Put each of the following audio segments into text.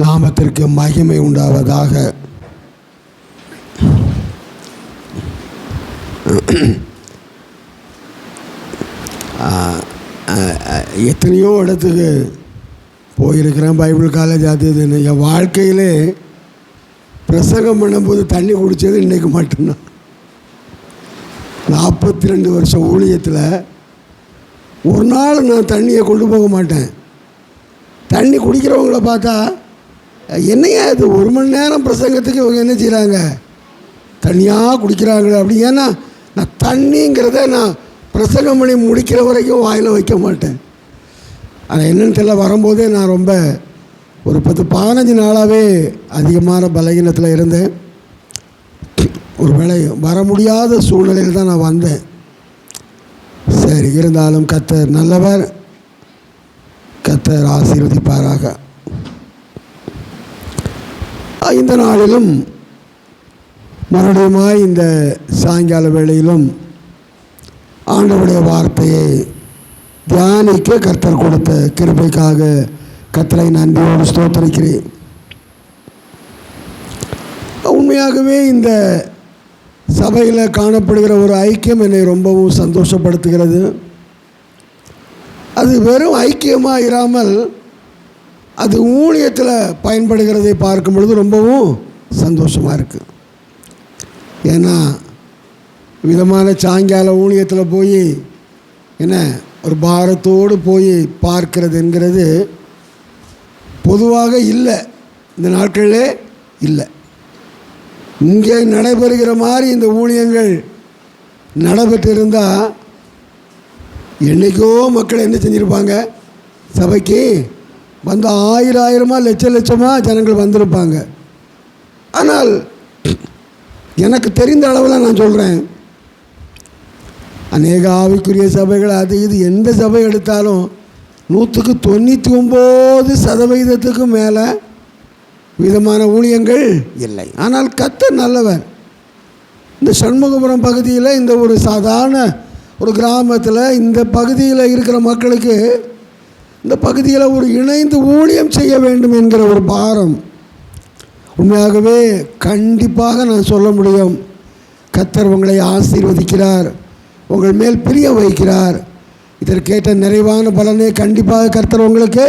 நாமத்திற்கு மகிமை உண்டாவதாக. எத்தனையோ இடத்துக்கு போயிருக்கிறேன், பைபிள் காலேஜ் அது இதுன்னு. என் வாழ்க்கையிலே பிரசங்கம் பண்ணும்போது தண்ணி குடித்தது இன்றைக்கு மட்டும்தான். 42 வருஷம் ஊழியத்தில் ஒரு நாள் நான் தண்ணியை கொண்டு போக மாட்டேன். தண்ணி குடிக்கிறவங்கள பார்த்தா என்னையா இது 1 மணி நேரம் பிரசங்கத்துக்கு இவங்க என்ன செய்கிறாங்க, தண்ணியாக குடிக்கிறாங்களே அப்படி. ஏன்னா நான் தண்ணிங்கிறத நான் பிரசங்கம் பண்ணி முடிக்கிற வரைக்கும் வாயில் வைக்க மாட்டேன். ஆனால் என்னென்னு தெரியல, வரும்போதே நான் ரொம்ப ஒரு 10-15 நாளாகவே அதிகமான பலகீனத்தில் இருந்தேன். ஒரு வேளை வர முடியாத சூழ்நிலையில் தான் நான் வந்தேன். சரி, இருந்தாலும் கர்த்தர் நல்லவர், கர்த்தர் ஆசீர்வதிப்பாராக. இந்த நாளிலும் மறுபடியுமாய் இந்த சாயங்கால வேளையிலும் ஆண்டவருடைய வார்த்தையை தியானிக்க கர்த்தர் கொடுத்த கிருபைக்காக கர்த்தரை நன்றியோடு ஸ்தோத்திரிக்கிறேன். உண்மையாகவே இந்த சபையில் காணப்படுகிற ஒரு ஐக்கியம் என்னை ரொம்பவும் சந்தோஷப்படுத்துகிறது. அது வெறும் ஐக்கியமாக இராமல் அது ஊழியத்தில் பயன்படுகிறதை பார்க்கும் பொழுது ரொம்பவும் சந்தோஷமாக இருக்குது. ஏன்னா விதமான சாயங்கால ஊழியத்தில் போய் என்ன ஒரு பாரத்தோடு போய் பார்க்கிறது என்கிறது பொதுவாக இல்லை, இந்த நாட்களிலே இல்லை. இங்கே நடைபெறுகிற மாதிரி இந்த ஊழியங்கள் நடைபெற்றிருந்தால் என்றைக்கோ மக்கள் என்ன செஞ்சுருப்பாங்க, சபைக்கு வந்து 1000 லட்சமாக ஜனங்கள் வந்திருப்பாங்க. ஆனால் எனக்கு தெரிந்த அளவில் நான் சொல்கிறேன், அநேக ஆவிக்குரிய சபைகள் அது இது எந்த சபை எடுத்தாலும் 99% மேலே விதமான ஊழியங்கள் இல்லை. ஆனால் கர்த்தர் நல்லவர். இந்த சண்முகபுரம் பகுதியில் இந்த ஒரு சாதாரண ஒரு கிராமத்தில் இந்த பகுதியில் இருக்கிற மக்களுக்கு இந்த பகுதியில் ஒரு இணைந்து ஊழியம் செய்ய வேண்டும் என்கிற ஒரு பாரம் உண்மையாகவே கண்டிப்பாக நான் சொல்ல முடியும். கர்த்தர் உங்களை ஆசீர்வதிக்கிறார், உங்கள் மேல் பிரிய வைக்கிறார். இதற்கேற்ற நிறைவான பலனை கண்டிப்பாக கர்த்தர் உங்களுக்கு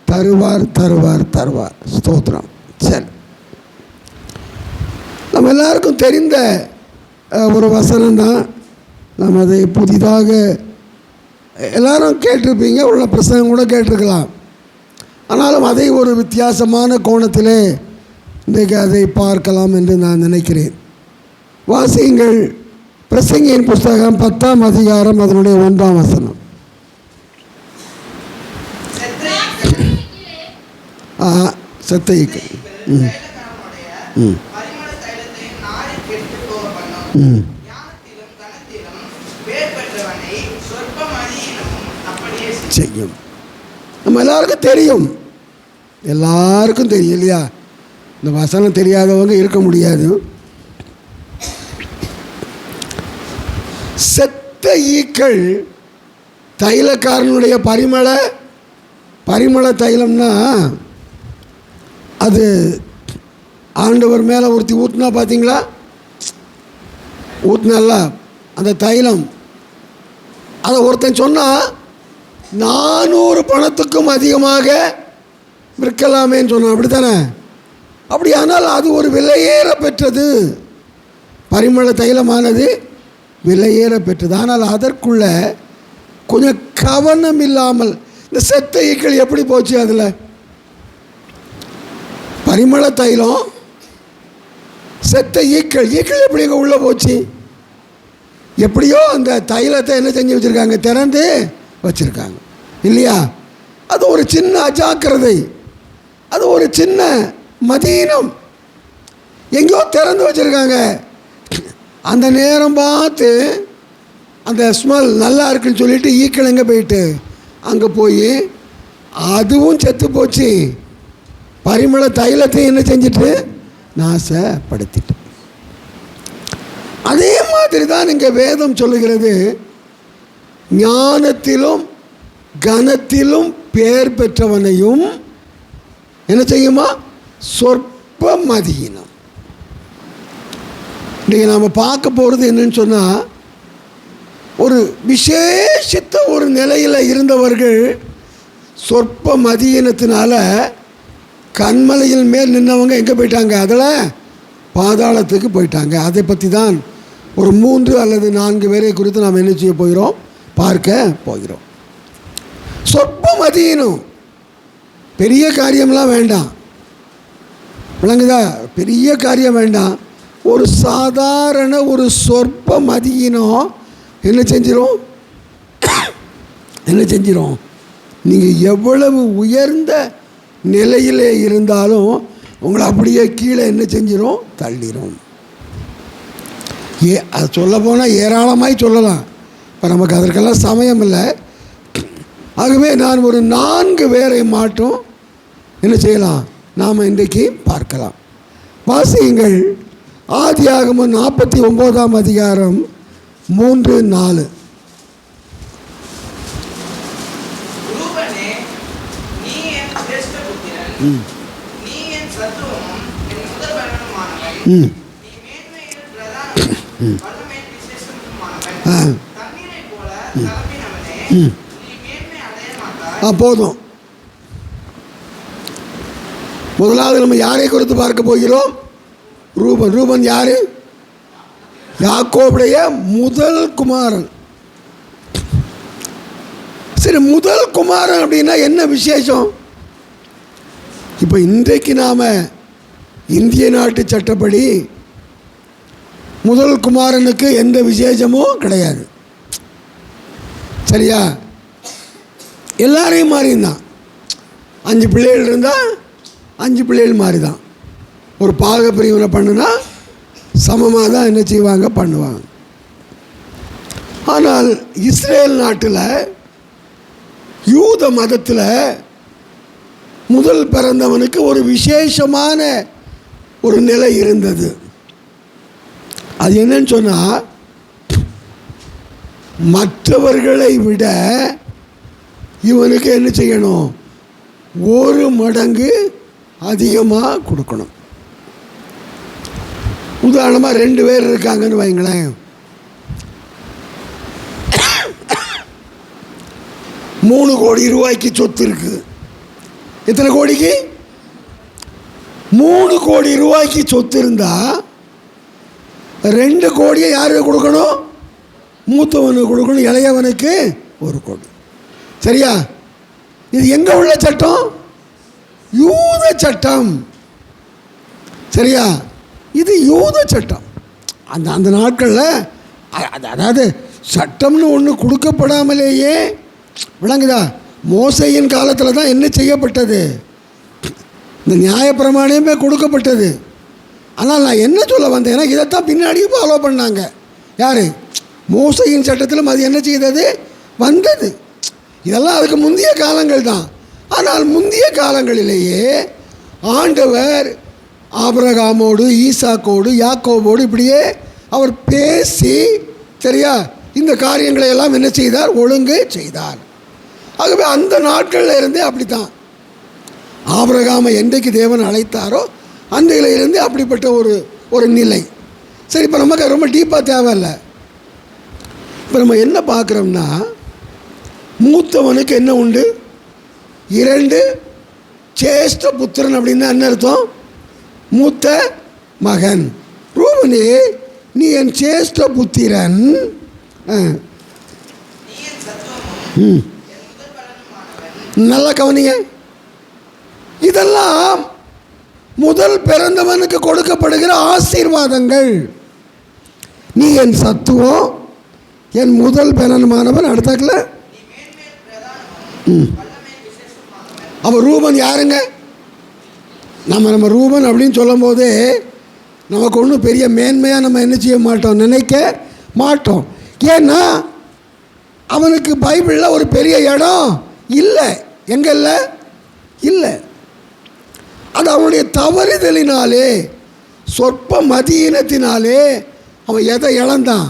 தருவார் தருவார் தருவார். ஸ்தோத்திரம். சரி, நம்ம எல்லாருக்கும் தெரிந்த ஒரு வசனம் தான். நம்ம அதை புதிதாக எல்லாரும் கேட்டிருப்பீங்க, உள்ள பிரசங்கம் கூட கேட்டிருக்கலாம். ஆனாலும் அதை ஒரு வித்தியாசமான கோணத்திலே இன்றைக்கு அதை பார்க்கலாம் என்று நான் நினைக்கிறேன். வாசியுங்கள், பிரசங்கியின் புஸ்தகம் 10ஆம் அதிகாரம் அதனுடைய 1ஆம் வசனம். செத்த ஈக்கள் செய்யும். நம்ம எல்லாருக்கும் தெரியும், எல்லாருக்கும் தெரியும் இல்லையா? இந்த வசனம் தெரியாதவங்க இருக்க முடியாது. செத்த ஈக்கள் தைலக்காரனுடைய பரிமள தைலம்னா அது ஆண்டவர் மேலே ஒருத்தி ஊற்றினா பார்த்தீங்களா, ஊற்றினால அந்த தைலம் அதை ஒருத்தன் சொன்னால் 400 பணத்துக்கும் அதிகமாக விற்கலாமேன்னு சொன்னான். அப்படி தானே? அப்படியானால் அது ஒரு விலையேற பெற்றது. பரிமள தைலமானது விலையேற பெற்றது. ஆனால் அதற்குள்ள கொஞ்சம் கவனம் இல்லாமல் இந்த செத்த ஈக்கள் எப்படி போச்சு? அதில் பரிமள தைலம், செத்த ஈக்கள் எப்படி எங்கே உள்ளே போச்சு? எப்படியோ அந்த தைலத்தை என்ன செஞ்சு வச்சுருக்காங்க, திறந்து வச்சுருக்காங்க இல்லையா? அது ஒரு சின்ன அஜாக்கிரதை, அது ஒரு சின்ன மதீனம், எங்கேயோ திறந்து வச்சுருக்காங்க. அந்த நேரம் பார்த்து அந்த ஸ்மெல் நல்லா இருக்குன்னு சொல்லிட்டு ஈக்கள் எங்கே போயிட்டு அங்கே போய் அதுவும் செத்து போச்சு. பரிமள தைலத்தை என்ன செஞ்சுட்டு நாசப்படுத்திட்டு. அதே மாதிரி தான் இங்கே வேதம் சொல்லுகிறது, ஞானத்திலும் கனத்திலும் பேர் பெற்றவனையும் என்ன செய்யுமா? சொற்ப மதியினம். இன்றைக்கி நாம் பார்க்க போகிறது என்னன்னு சொன்னால், ஒரு விசேஷித்த ஒரு நிலையில் இருந்தவர்கள் சொற்ப மதியினத்தினால கண்மலையில் மேல் நின்றவங்க எங்கே போயிட்டாங்க? அதில் பாதாளத்துக்கு போயிட்டாங்க. அதை பற்றி தான் ஒரு 3 அல்லது 4 பேரை குறித்து நாம் என்ன செய்ய போகிறோம்? பார்க்க போகிறோம். சொற்ப மதியினம், பெரிய காரியம்லாம் வேண்டாம், விளங்குதா? பெரிய காரியம் வேண்டாம். ஒரு சாதாரண ஒரு சொற்ப மதியினம் என்ன செஞ்சிடும்? நீங்கள் எவ்வளவு உயர்ந்த நிலையிலே இருந்தாலும் உங்களை அப்படியே கீழே என்ன செஞ்சிடும்? தள்ளிடும். அது சொல்ல போனால் ஏராளமாய் சொல்லலாம். இப்போ நமக்கு அதற்கெல்லாம் சமயம் இல்லை. ஆகவே நான் ஒரு 4 பேரை மாட்டும் என்ன செய்யலாம்? நாம் இன்றைக்கு பார்க்கலாம். வாசியுங்கள். ஆதியாகமம் 49ஆம் அதிகாரம் 3-4. போதும். முதலாவது நம்ம யாரை குறித்து பார்க்க போகிறோம்? ரூபன். ரூபன் யாரு? யாக்கோபுடைய முதல் குமாரன். சரி, முதல் குமாரன் அப்படின்னா என்ன விசேஷம்? இப்போ இன்றைக்கு நாம் இந்திய நாட்டு சட்டப்படி முதல் குமாரனுக்கு எந்த விசேஷமும் கிடையாது. சரியா? எல்லாரையும் மாறி தான். 5 பிள்ளைகள் இருந்தால் 5 பிள்ளைகள் மாறி தான். ஒரு பாக பிரிவினை பண்ணுனா சமமாக தான் என்ன செய்வாங்க? பண்ணுவாங்க. ஆனால் இஸ்ரேல் நாட்டில் யூத மதத்தில் முதல் பிறந்தவனுக்கு ஒரு விசேஷமான ஒரு நிலை இருந்தது. அது என்னன்னு சொன்னால், மற்றவர்களை விட இவனுக்கு என்ன செய்யணும்? 1 மடங்கு அதிகமாக கொடுக்கணும். உதாரணமாக 2 பேர் இருக்காங்கன்னு வைங்களேன். 3 கோடி ரூபாய்க்கு சொத்து இருக்குது. எத்தனை கோடிக்கு? 3 கோடி ரூபாய்க்கு சொத்து இருந்தால் 2 கோடியை யாருக்கு கொடுக்கணும்? மூத்தவனுக்கு கொடுக்கணும், இளையவனுக்கு 1 கோடி. சரியா? இது எங்கே உள்ள சட்டம்? யூத சட்டம். சரியா? இது யூத சட்டம். அந்த நாட்களில் அதாவது சட்டம்னு ஒன்று கொடுக்கப்படாமலேயே, விளங்குதா, மோசையின் காலத்தில் தான் என்ன செய்யப்பட்டது? இந்த நியாயப்பிரமாணமே கொடுக்கப்பட்டது. ஆனால் நான் என்ன சொல்ல வந்தேன்னா, இதைத்தான் பின்னாடியும் ஃபாலோ பண்ணாங்க. யார்? மோசையின் சட்டத்திலும் அது என்ன செய்தது? வந்தது. இதெல்லாம் அதுக்கு முந்தைய காலங்கள் தான். ஆனால் முந்தைய காலங்களிலேயே ஆண்டவர் ஆபிரகாமோடு, ஈசாக்கோடு, யாக்கோபோடு இப்படியே அவர் பேசி, சரியா, இந்த காரியங்களை எல்லாம் என்ன செய்தார்? ஒழுங்கு செய்தார். ஆகவே அந்த நாட்களில் இருந்தே அப்படித்தான். ஆபிரகாமை என்றைக்கு தேவன் அழைத்தாரோ அன்றையில இருந்து அப்படிப்பட்ட ஒரு நிலை. சரி, இப்போ நமக்கு ரொம்ப டீப்பாக தேவையில்லை. இப்போ நம்ம என்ன பார்க்குறோம்னா, மூத்தவனுக்கு என்ன உண்டு? 2 சேஷ்ட புத்திரன் அப்படின்னா என்ன அர்த்தம்? மூத்த மகன். ரூபனே, நீ என் சேஷ்ட புத்திரன். நல்லா கவனிங்க. இதெல்லாம் முதல் பிறந்தவனுக்கு கொடுக்கப்படுகிற ஆசீர்வாதங்கள். நீ என் சத்துவம், என் முதல் பிறந்தமானவன். அடுத்தாக்கல அவன் ரூபன் யாருங்க? நம்ம ரூபன் அப்படின்னு சொல்லும் போதே நமக்கு ஒன்றும் பெரிய மேன்மையாக நம்ம என்ன செய்ய மாட்டோம், நினைக்க மாட்டோம். ஏன்னா அவனுக்கு பைபிளில் ஒரு பெரிய இடம் இல்லை. எங்கே இல்லை? இல்லை. அது அவனுடைய தவறுதலினாலே, சொற்ப மதியினத்தினாலே அவன் எதை இழந்தான்?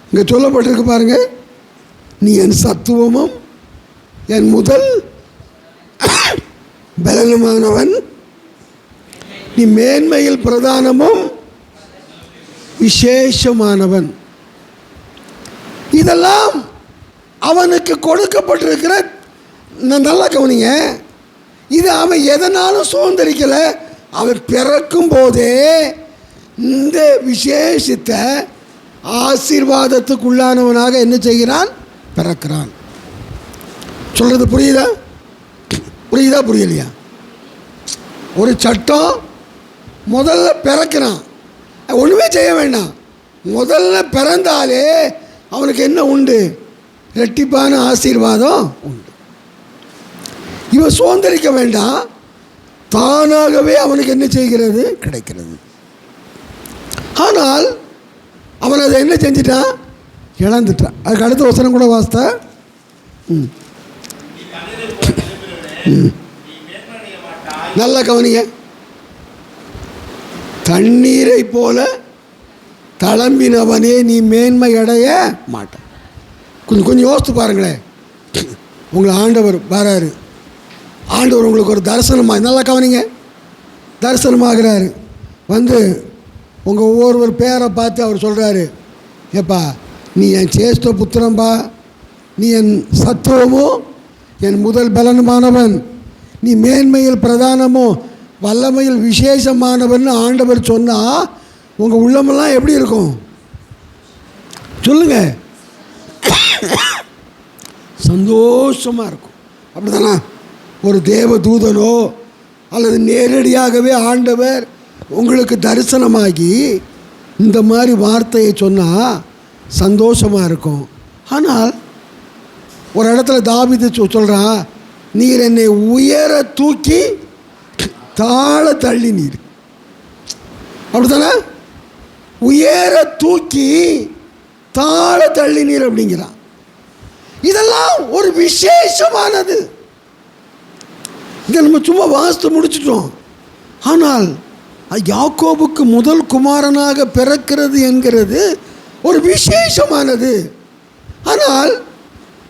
இங்கே சொல்லப்பட்டிருக்கு பாருங்க, நீ என் சத்துவமும் என் முதல் பலனுமானவன், நீ மேன்மையில் பிரதானமும் விசேஷமானவன். இதெல்லாம் அவனுக்கு கொடுக்கப்பட்டிருக்கிற, நல்லா கவனிங்க, இது அவன் எதனாலும் சுதந்திரிக்கலை. அவன் பிறக்கும் போதே இந்த விசேஷித்த ஆசீர்வாதத்துக்குள்ளானவனாக என்ன செய்கிறான்? பிறக்கிறான். சொல்கிறது புரியுதா? புரியுதா புரியலையா? ஒரு சட்டம் முதல்ல பிறக்கிறான், ஒன்றுமே செய்ய வேண்டாம். முதல்ல பிறந்தாலே அவனுக்கு என்ன உண்டு? இரட்டிப்பான ஆசீர்வாதம் உண்டு. இவன் சுதந்திரிக்க வேண்டாம், தானாகவே அவனுக்கு என்ன செய்கிறது? கிடைக்கிறது. ஆனால் அவன் அதை என்ன செஞ்சிட்டான்? இழந்துட்டான். அதுக்கு அடுத்த வசனம் கூட வாஸ்தா. நல்லா கவனிங்க. தண்ணீரை போல தளம்பினவனே நீ மேன்மை அடைய மாட்டான். கொஞ்சம் யோசித்து பாருங்களேன். உங்களை ஆண்டவர் வராரு, ஆண்டவர் உங்களுக்கு ஒரு தரிசனமாக, நல்லா கவனிங்க, தரிசனமாகிறாரு. வந்து உங்கள் ஒவ்வொருவர் பேரை பார்த்து அவர் சொல்கிறாரு, ஏப்பா நீ என் சேஷ்ட புத்திரம்பா, நீ என் சத்துவமோ என் முதல் பலனுமானவன், நீ மேன்மையில் பிரதானமோ வல்லமையில் விசேஷமானவன் ஆண்டவர் சொன்னால் உங்கள் உள்ளமெல்லாம் எப்படி இருக்கும்? சொல்லுங்கள். சந்தோஷமாக இருக்கும். அப்படி தானே? ஒரு தேவ தூதனோ அல்லது நேரடியாகவே ஆண்டவர் உங்களுக்கு தரிசனமாகி இந்த மாதிரி வார்த்தையை சொன்னால் சந்தோஷமாக இருக்கும். ஆனால் ஒரு இடத்துல தாவீது சொல்கிறான், நீர் என்னை உயர தூக்கி தாழ தள்ளி நீர். அப்படி தானே? உயர தூக்கி தாழ தள்ளி நீர் அப்படிங்கிறான். இதெல்லாம் ஒரு விசேஷமானது. இதை நம்ம சும்மா வாசித்து முடிச்சிட்டோம். ஆனால் யாக்கோபுக்கு முதல் குமாரனாக பிறக்கிறது என்கிறது ஒரு விசேஷமானது. ஆனால்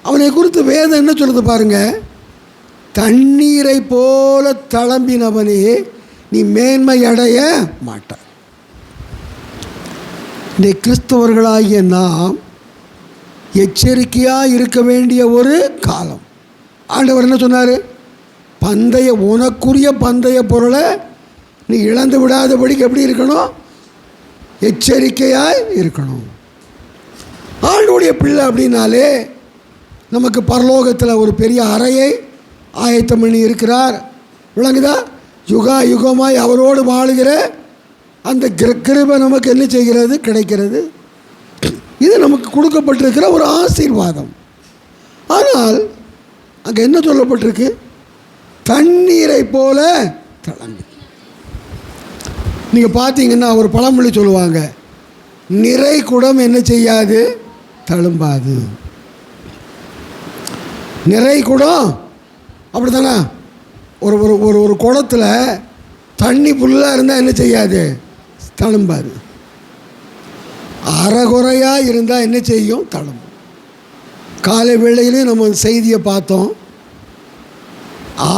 அவனை குறித்து வேதம் என்ன சொல்லுது பாருங்க, தண்ணீரை போல தளம்பினவனே நீ மேன்மை அடைய மாட்டாய். இந்த கிறிஸ்தவர்களாகிய நாம் எச்சரிக்கையாக இருக்க வேண்டிய ஒரு காலம். ஆண்டவர் என்ன சொன்னார்? உனக்குரிய பந்தய பொருளை நீ இழந்து விடாதபடிக்கு எப்படி இருக்கணும்? எச்சரிக்கையாக இருக்கணும். ஆண்டவருடைய பிள்ளை அப்படின்னாலே நமக்கு பரலோகத்தில் ஒரு பெரிய அறையை ஆயத்தம் பண்ணி இருக்கிறார். விளங்குதா? யுகா யுகமாய் அவரோடு வாழுகிற அந்த கிருபை நமக்கு என்ன செய்கிறது? கிடைக்கிறது. இது நமக்கு கொடுக்கப்பட்டிருக்கிற ஒரு ஆசீர்வாதம். ஆனால் அங்கே என்ன சொல்லப்பட்டிருக்கு? தண்ணீரை போல தளம்பி. நீங்கள் பார்த்தீங்கன்னா ஒரு பழமொழி சொல்லுவாங்க, நிறை குடம் என்ன செய்யாது? தழும்பாது. நிறை குடம் அப்படி தானே? ஒரு ஒரு ஒரு குடத்தில் தண்ணி ஃபுல்லாக இருந்தால் என்ன செய்யாது? தழும்பாது. அரைகுறையாக இருந்தால் என்ன செய்யும்? தழும்பும். காலை வேளையிலையும் நம்ம செய்தியை பார்த்தோம்.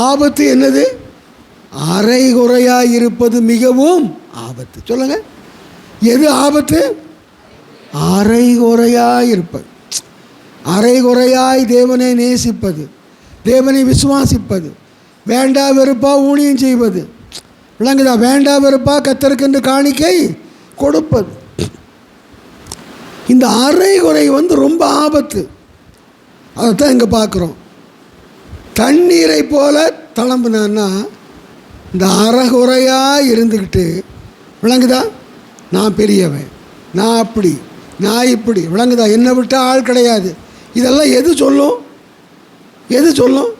ஆபத்து என்னது? அரைகுறையாக இருப்பது மிகவும் ஆபத்து. சொல்லுங்க, எது ஆபத்து? அரைகுறையாக இருப்பது. அரைகுறையாய் தேவனை நேசிப்பது, தேவனை விசுவாசிப்பது, வேண்டா வெறுப்பா ஊழியம் செய்வது. விளங்குதா? வேண்டா வெறுப்பா கர்த்தருக்கென்று காணிக்கை கொடுப்பது. இந்த அரைகுறை ரொம்ப ஆபத்து. அதைத்தான் இங்கே பார்க்குறோம். தண்ணீரை போல தளம்புனான்னா இந்த அரைகுறையாக இருந்துக்கிட்டு, விளங்குதா? நான் பெரியவன், நான் அப்படி, நான் இப்படி, விளங்குதா? என்னை விட்டால் ஆள் கிடையாது. இதெல்லாம் எது சொல்லும்? எது சொல்லும்?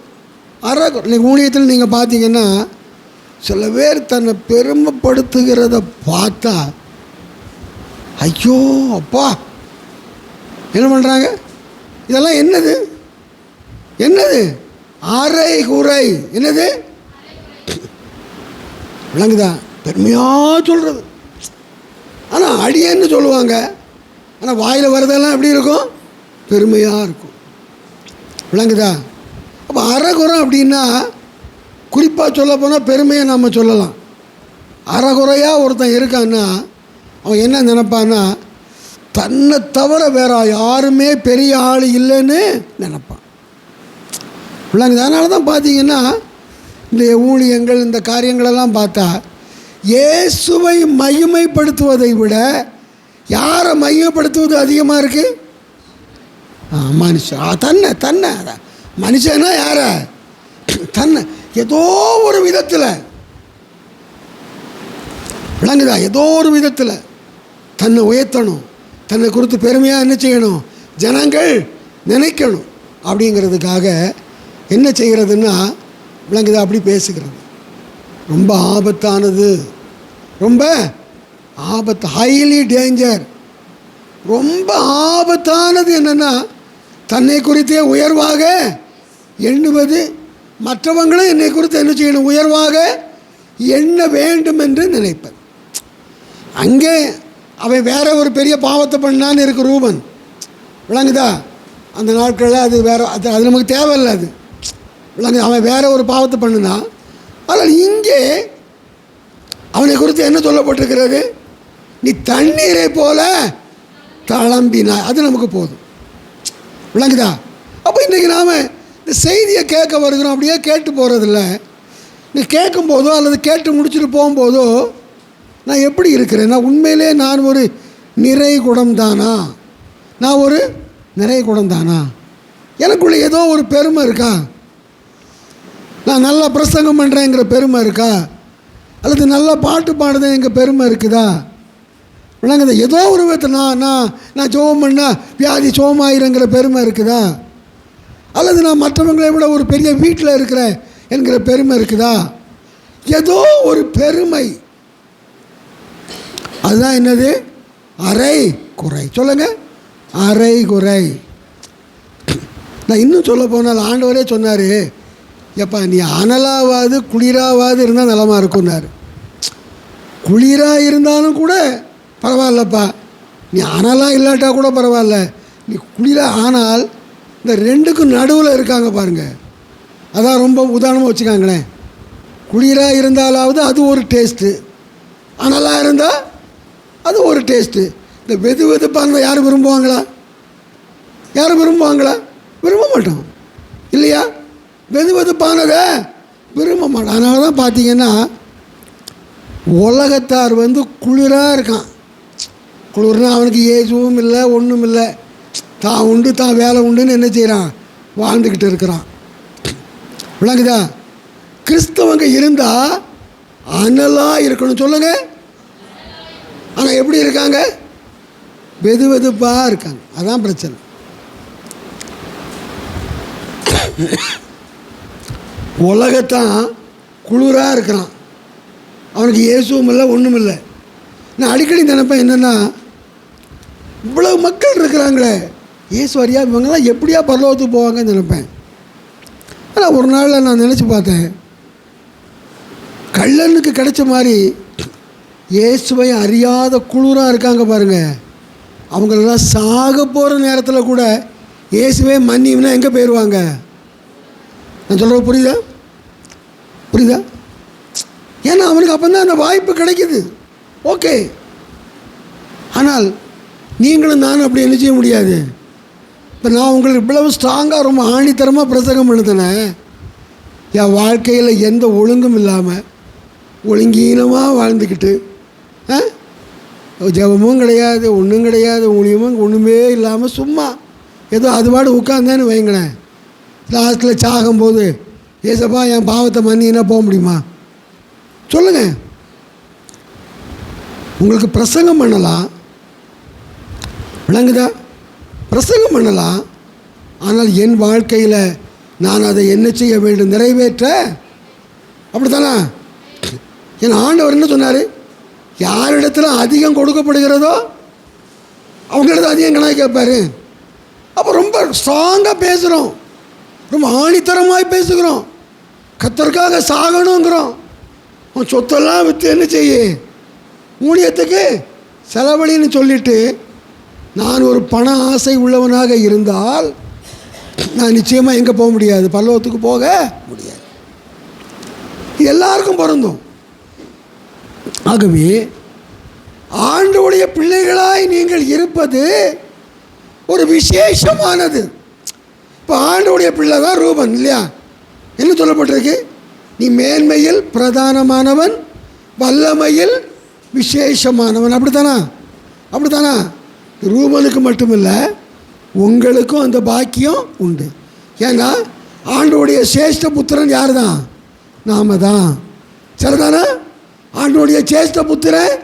அரைகுறை. ஊழியத்தில் நீங்கள் பார்த்தீங்கன்னா சில பேர் தன்னை பெருமைப்படுத்துகிறத பார்த்தா ஐயோ அப்பா என்ன பண்ணுறாங்க? இதெல்லாம் என்னது? என்னது? அரைகுறை. என்னது? விளங்குதா? பெருமையாக சொல்கிறது. ஆனால் அடியேன்னு சொல்லுவாங்க. ஆனால் வாயில் வரதெல்லாம் எப்படி இருக்கும்? பெருமையாக இருக்கும். விளங்குதா? அப்போ அரைகுறை அப்படின்னா குறிப்பாக சொல்ல போனால் பெருமையை நம்ம சொல்லலாம். அறகுறையாக ஒருத்தன் இருக்கான்னா அவன் என்ன நினைப்பான்னா, தன்னை தவிர வேற யாருமே பெரிய ஆள் இல்லைன்னு நினைப்பான். இல்லைங்க, அதனால தான் பார்த்தீங்கன்னா இந்த ஊழியங்கள் இந்த காரியங்களெல்லாம் பார்த்தா இயேசுவை மகிமைப்படுத்துவதை விட யாரை மையப்படுத்துவது அதிகமாக இருக்குது? மனுஷன். தன்னை மனுஷனா யார? தன்னை ஏதோ ஒரு விதத்தில் விளங்குதா? ஏதோ ஒரு விதத்தில் தன்னை உயர்த்தணும், தன்னை குறித்து பெருமையாக என்ன செய்யணும், ஜனங்கள் நினைக்கணும். அப்படிங்கிறதுக்காக என்ன செய்கிறதுன்னா விளங்குதா, அப்படி பேசுகிறது. ரொம்ப ஆபத்தானது, ரொம்ப ஆபத்து, ஹைலி டேஞ்சர். ரொம்ப ஆபத்தானது என்னென்னா தன்னை குறித்தே உயர்வாக எண்ணுவது, மற்றவங்களும் என்னை குறித்து என்ன செய்யணும், உயர்வாக எண்ண வேண்டும் என்று நினைப்பது. அங்கே அவன் வேற ஒரு பெரிய பாவத்தை பண்ணான்னு இருக்கு ரூபன், விளங்குதா? அந்த நாட்களில் அது வேற, அது நமக்கு தேவையில்லை. அது விளங்கு, அவன் வேற ஒரு பாவத்தை பண்ணுனா. ஆனால் இங்கே அவனை குறித்து என்ன சொல்லப்பட்டிருக்கிறது? நீ தண்ணீரை போல தளம்பினாய். அது நமக்கு போதும், விளங்குதா? அப்போ இன்றைக்கி நாம் இந்த செய்தியை கேட்க வருகிறோம், அப்படியே கேட்டு போகிறதில்ல. நீ கேட்கும்போதோ அல்லது கேட்டு முடிச்சுட்டு போகும்போதோ நான் எப்படி இருக்கிறேன், நான் உண்மையிலே நான் ஒரு நிறை குடம் தானா, நான் ஒரு நிறை குடம் தானா, எனக்குள்ளே ஏதோ ஒரு பெருமை இருக்கா, நான் நல்லா பிரசங்கம் பண்ணுறேங்கிற பெருமை இருக்கா, அல்லது நல்லா பாட்டு பாடுறேன் எங்கள் பெருமை இருக்குதா, விளங்குதா? ஏதோ ஒரு விதத்தை நான் ஜோம் பண்ணால் வியாதி சோமாயிருங்கிற பெருமை இருக்குதா, அல்லது நான் மற்றவங்களை விட ஒரு பெரிய வீட்டில் இருக்கிறேன் என்கிற பெருமை இருக்குதா? ஏதோ ஒரு பெருமை. அதுதான் என்னது? அரை குறை. சொல்லுங்கள், அரை குறை. நான் இன்னும் சொல்ல போனால் ஆண்டவரே சொன்னார், எப்பா நீ அனலாவது குளிராவது இருந்தால் நலமாக இருக்கும்னாரு. குளிராக இருந்தாலும் கூட பரவாயில்லப்பா, நீ அனலாக இல்லாட்டா கூட பரவாயில்ல, நீ குளிராக. ஆனால் இந்த ரெண்டுக்கும் நடுவில் இருக்காங்க பாருங்கள், அதான் ரொம்ப உதாரணமாக வச்சுக்காங்களேன். குளிராக இருந்தாலாவது அது ஒரு டேஸ்ட்டு, அனலாக இருந்தால் அது ஒரு டேஸ்ட்டு. இந்த வெது வெதுப்பாங்க யாரும் விரும்புவாங்களா? யாரும் விரும்புவாங்களா? விரும்ப மாட்டோம் இல்லையா? வெது வெதுப்பானதை விரும்ப மாட்டோம். அதனால தான் பார்த்தீங்கன்னா உலகத்தார் குளிராக இருக்கான். குளிர்னா அவனுக்கு ஏஜும் இல்லை, ஒன்றும் இல்லை, தான் உண்டு தான் வேலை உண்டுன்னு என்ன செய்கிறான், வாழ்ந்துக்கிட்டு இருக்கிறான். விளங்குதா? கிறிஸ்தவங்க இருந்தால் அனலாக இருக்கணும். சொல்லுங்கள், ஆனால் எப்படி இருக்காங்க? வெது வெதுப்பாக இருக்காங்க. அதான் பிரச்சனை. உலகத்தான் குளிராக இருக்கிறான், அவனுக்கு இயேசுவும் இல்லை, ஒன்றும் இல்லை. நான் அடிக்கடி நினைப்பேன் என்னென்னா, இவ்வளவு மக்கள் இருக்கிறாங்களே, இயேசு வரியா, இவங்கெல்லாம் எப்படியா பரலோகத்துக்கு போவாங்கன்னு நினைப்பேன். ஆனால் ஒரு நாளில் நான் நினச்சி பார்த்தேன், கள்ளனுக்கு கிடைச்ச மாதிரி இயேசுவை அறியாத குளிராக இருக்காங்க பாருங்கள், அவங்களெல்லாம் சாக போகிற நேரத்தில் கூட இயேசுவே மன்னிவுனா எங்கே போயிடுவாங்க? நான் சொல்கிறது புரியுதா? புரியுதா? ஏன்னா அவனுக்கு அப்போ தான் அந்த வாய்ப்பு கிடைக்குது. ஓகே, ஆனால் நீங்களும் நானும் அப்படி என்ன செய்ய முடியாது. இப்போ நான் உங்களுக்கு இவ்வளவு ஸ்ட்ராங்காக ரொம்ப ஆணித்தரமாக பிரசங்கம் பண்ணுதுனே, என் வாழ்க்கையில் எந்த ஒழுங்கும் இல்லாமல் ஒழுங்கீனமாக வாழ்ந்துக்கிட்டு, ஜபமும் கிடையாது, ஒன்றும் கிடையாது, ஊழியமும் ஒன்றுமே இல்லாமல் சும்மா ஏதோ அது பாடு உட்காந்தேன்னு வைங்களேன், லாஸ்ட்டில் சாகும்போது ஏசப்பா என் பாவத்தை மன்னினா போக முடியுமா? சொல்லுங்கள். உங்களுக்கு பிரசங்கம் பண்ணலாம், விளங்குதா? பிரசங்கம் பண்ணலாம். ஆனால் என் வாழ்க்கையில் நான் அதை என்ன செய்ய வேண்டும்? நிறைவேற்ற. அப்படி தானே? என் ஆண்டவர் என்ன சொன்னார்? யாரிடத்துல அதிகம் கொடுக்கப்படுகிறதோ அவங்களிடத்துல அதிகம் கணக்கு கேட்பார். அப்போ ரொம்ப ஸ்ட்ராங்காக பேசுகிறோம், ரொம்ப ஆணித்தரமாய் பேசுகிறோம், கர்த்தருக்காக சாகணுங்கிறோம். அவன் சொத்தெல்லாம் விற்று என்ன செய்ய, ஊழியத்துக்கு செலவழின்னு சொல்லிட்டு, நான் ஒரு பண ஆசை உள்ளவனாக இருந்தால் நான் நிச்சயமாக எங்கே போக முடியாது? பரலோகத்துக்கு போக முடியாது. எல்லாருக்கும் பொருந்தும். ஆகவே ஆண்டவருடைய பிள்ளைகளாய் நீங்கள் இருப்பது ஒரு விசேஷமானது. இப்போ ஆண்டவருடைய பிள்ளை தான் ரூபன் இல்லையா? என்ன சொல்லப்பட்டிருக்கு? நீ மேன்மையில் பிரதானமானவன், வல்லமையில் விசேஷமானவன். அப்படித்தானா? அப்படித்தானா? ரூபனுக்கு மட்டுமில்லை, உங்களுக்கும் அந்த பாக்கியம் உண்டு. ஏன்னா ஆண்டவருடைய சேஷ்ட புத்திரன் யார் தான்? நாம தான். சரிதானா? ஆண்டவருடைய சேஷ்ட புத்திரன்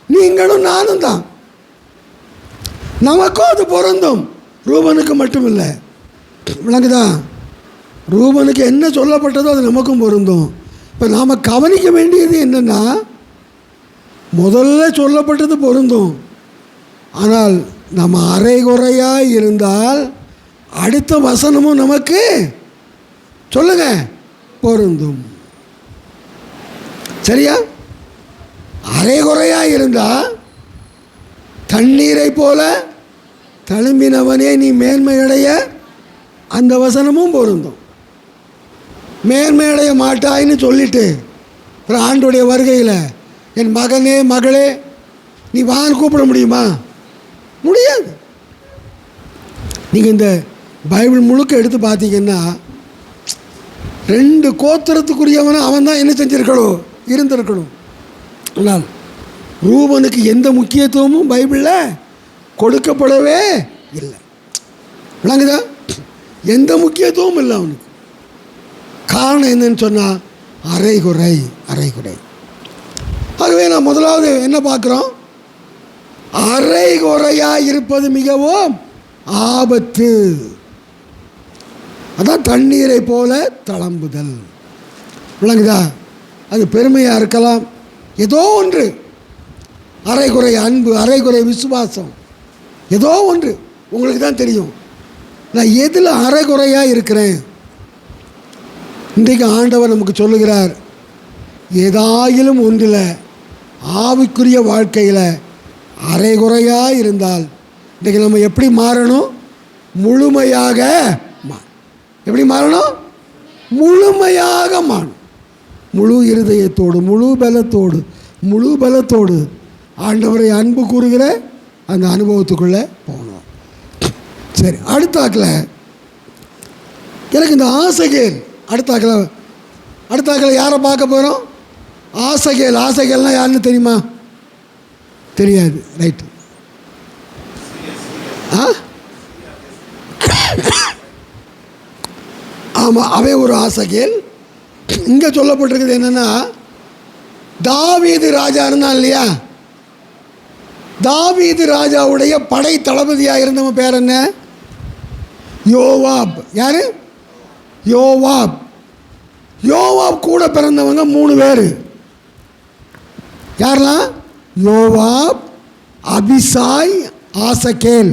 நீங்களும் நானும் தான். நமக்கும் அது பொருந்தும், ரூபனுக்கு மட்டும் இல்லை. விளங்குதா? ரூபனுக்கு என்ன சொல்லப்பட்டதோ அது நமக்கும் பொருந்தும். இப்போ நாம் கவனிக்க வேண்டியது என்னென்னா, முதல்ல சொல்லப்பட்டது பொருந்தும், ஆனால் நம்ம அரைகுறையாக இருந்தால் அடுத்த வசனமும் நமக்கு சொல்லுங்க பொருந்தும். சரியா? அரைகுறையாக இருந்தால் தண்ணீரை போல தழும்பினவனே நீ மேன்மையடைய, அந்த வசனமும் பொருந்தும். மேன்மையடைய மாட்டாயின்னு சொல்லிட்டு அப்புறம் ஆண்டோடைய வருகையில் என் மகனே மகளே நீ வான்னு கூப்பிட முடியுமா? முடியாது. நீங்கள் இந்த பைபிள் முழுக்க எடுத்து பார்த்தீங்கன்னா 2 கோத்திரத்துக்குரியவனை அவன் தான் என்ன செஞ்சுருக்கணும், இருந்திருக்கணும். ஆனால் ரூபனுக்கு எந்த முக்கியத்துவமும் பைபிளில் கொடுக்கப்படவே இல்லை. விளங்குதா? எந்த முக்கியத்துவமும் இல்லை அவனுக்கு. காரணம் என்னன்னு சொன்னால் அரைகுறை, அரைகுறை. ஆகவே நான் முதலாவது என்ன பார்க்குறோம்? அரைகுறையாக இருப்பது மிகவும் ஆபத்து. அதான் தண்ணீரை போல தளம்புதல். விளங்குதா? அது பெருமையாக இருக்கலாம், ஏதோ ஒன்று, அரைகுறை அன்பு, அரைகுறை விசுவாசம், ஏதோ ஒன்று. உங்களுக்கு தான் தெரியும் நான் எதில் அரைகுறையாக இருக்கிறேன். இன்றைக்கு ஆண்டவர் நமக்கு சொல்லுகிறார், ஏதாயிலும் ஒன்றில் ஆவிக்குரிய வாழ்க்கையில் அரைகுறையாக இருந்தால் இன்றைக்கு நம்ம எப்படி மாறணும்? முழுமையாக எப்படி மாறணும்? முழுமையாக மாறணும். முழு இருதயத்தோடு, முழு பலத்தோடு, முழு பலத்தோடு ஆண்டவரை அன்பு கூறுகிற அந்த அனுபவத்துக்குள்ளே போகணும். சரி, அடுத்தாக்கில் எனக்கு இந்த ஆசைகேல், அடுத்தாக்கில் யாரை பார்க்க போகிறோம்? ஆசைகேல். ஆசைகேல்னால் யாருன்னு தெரியுமா? தெரியாது. ரைட்டு. ஆமாம், அவன் ஒரு ஆசைகேல். இங்கே சொல்லப்பட்டிருக்குது என்னென்னா, தாவீது ராஜா இருந்தான் இல்லையா? தாவீது ராஜாவுடைய படை தளபதியாக இருந்தவன் பேர் என்ன? யோவாப். யார்? யோவாப். யோவாப் கூட பிறந்தவங்க 3 பேர். யாரெல்லாம்? யோவாப், அபிசாய், ஆசகேல்.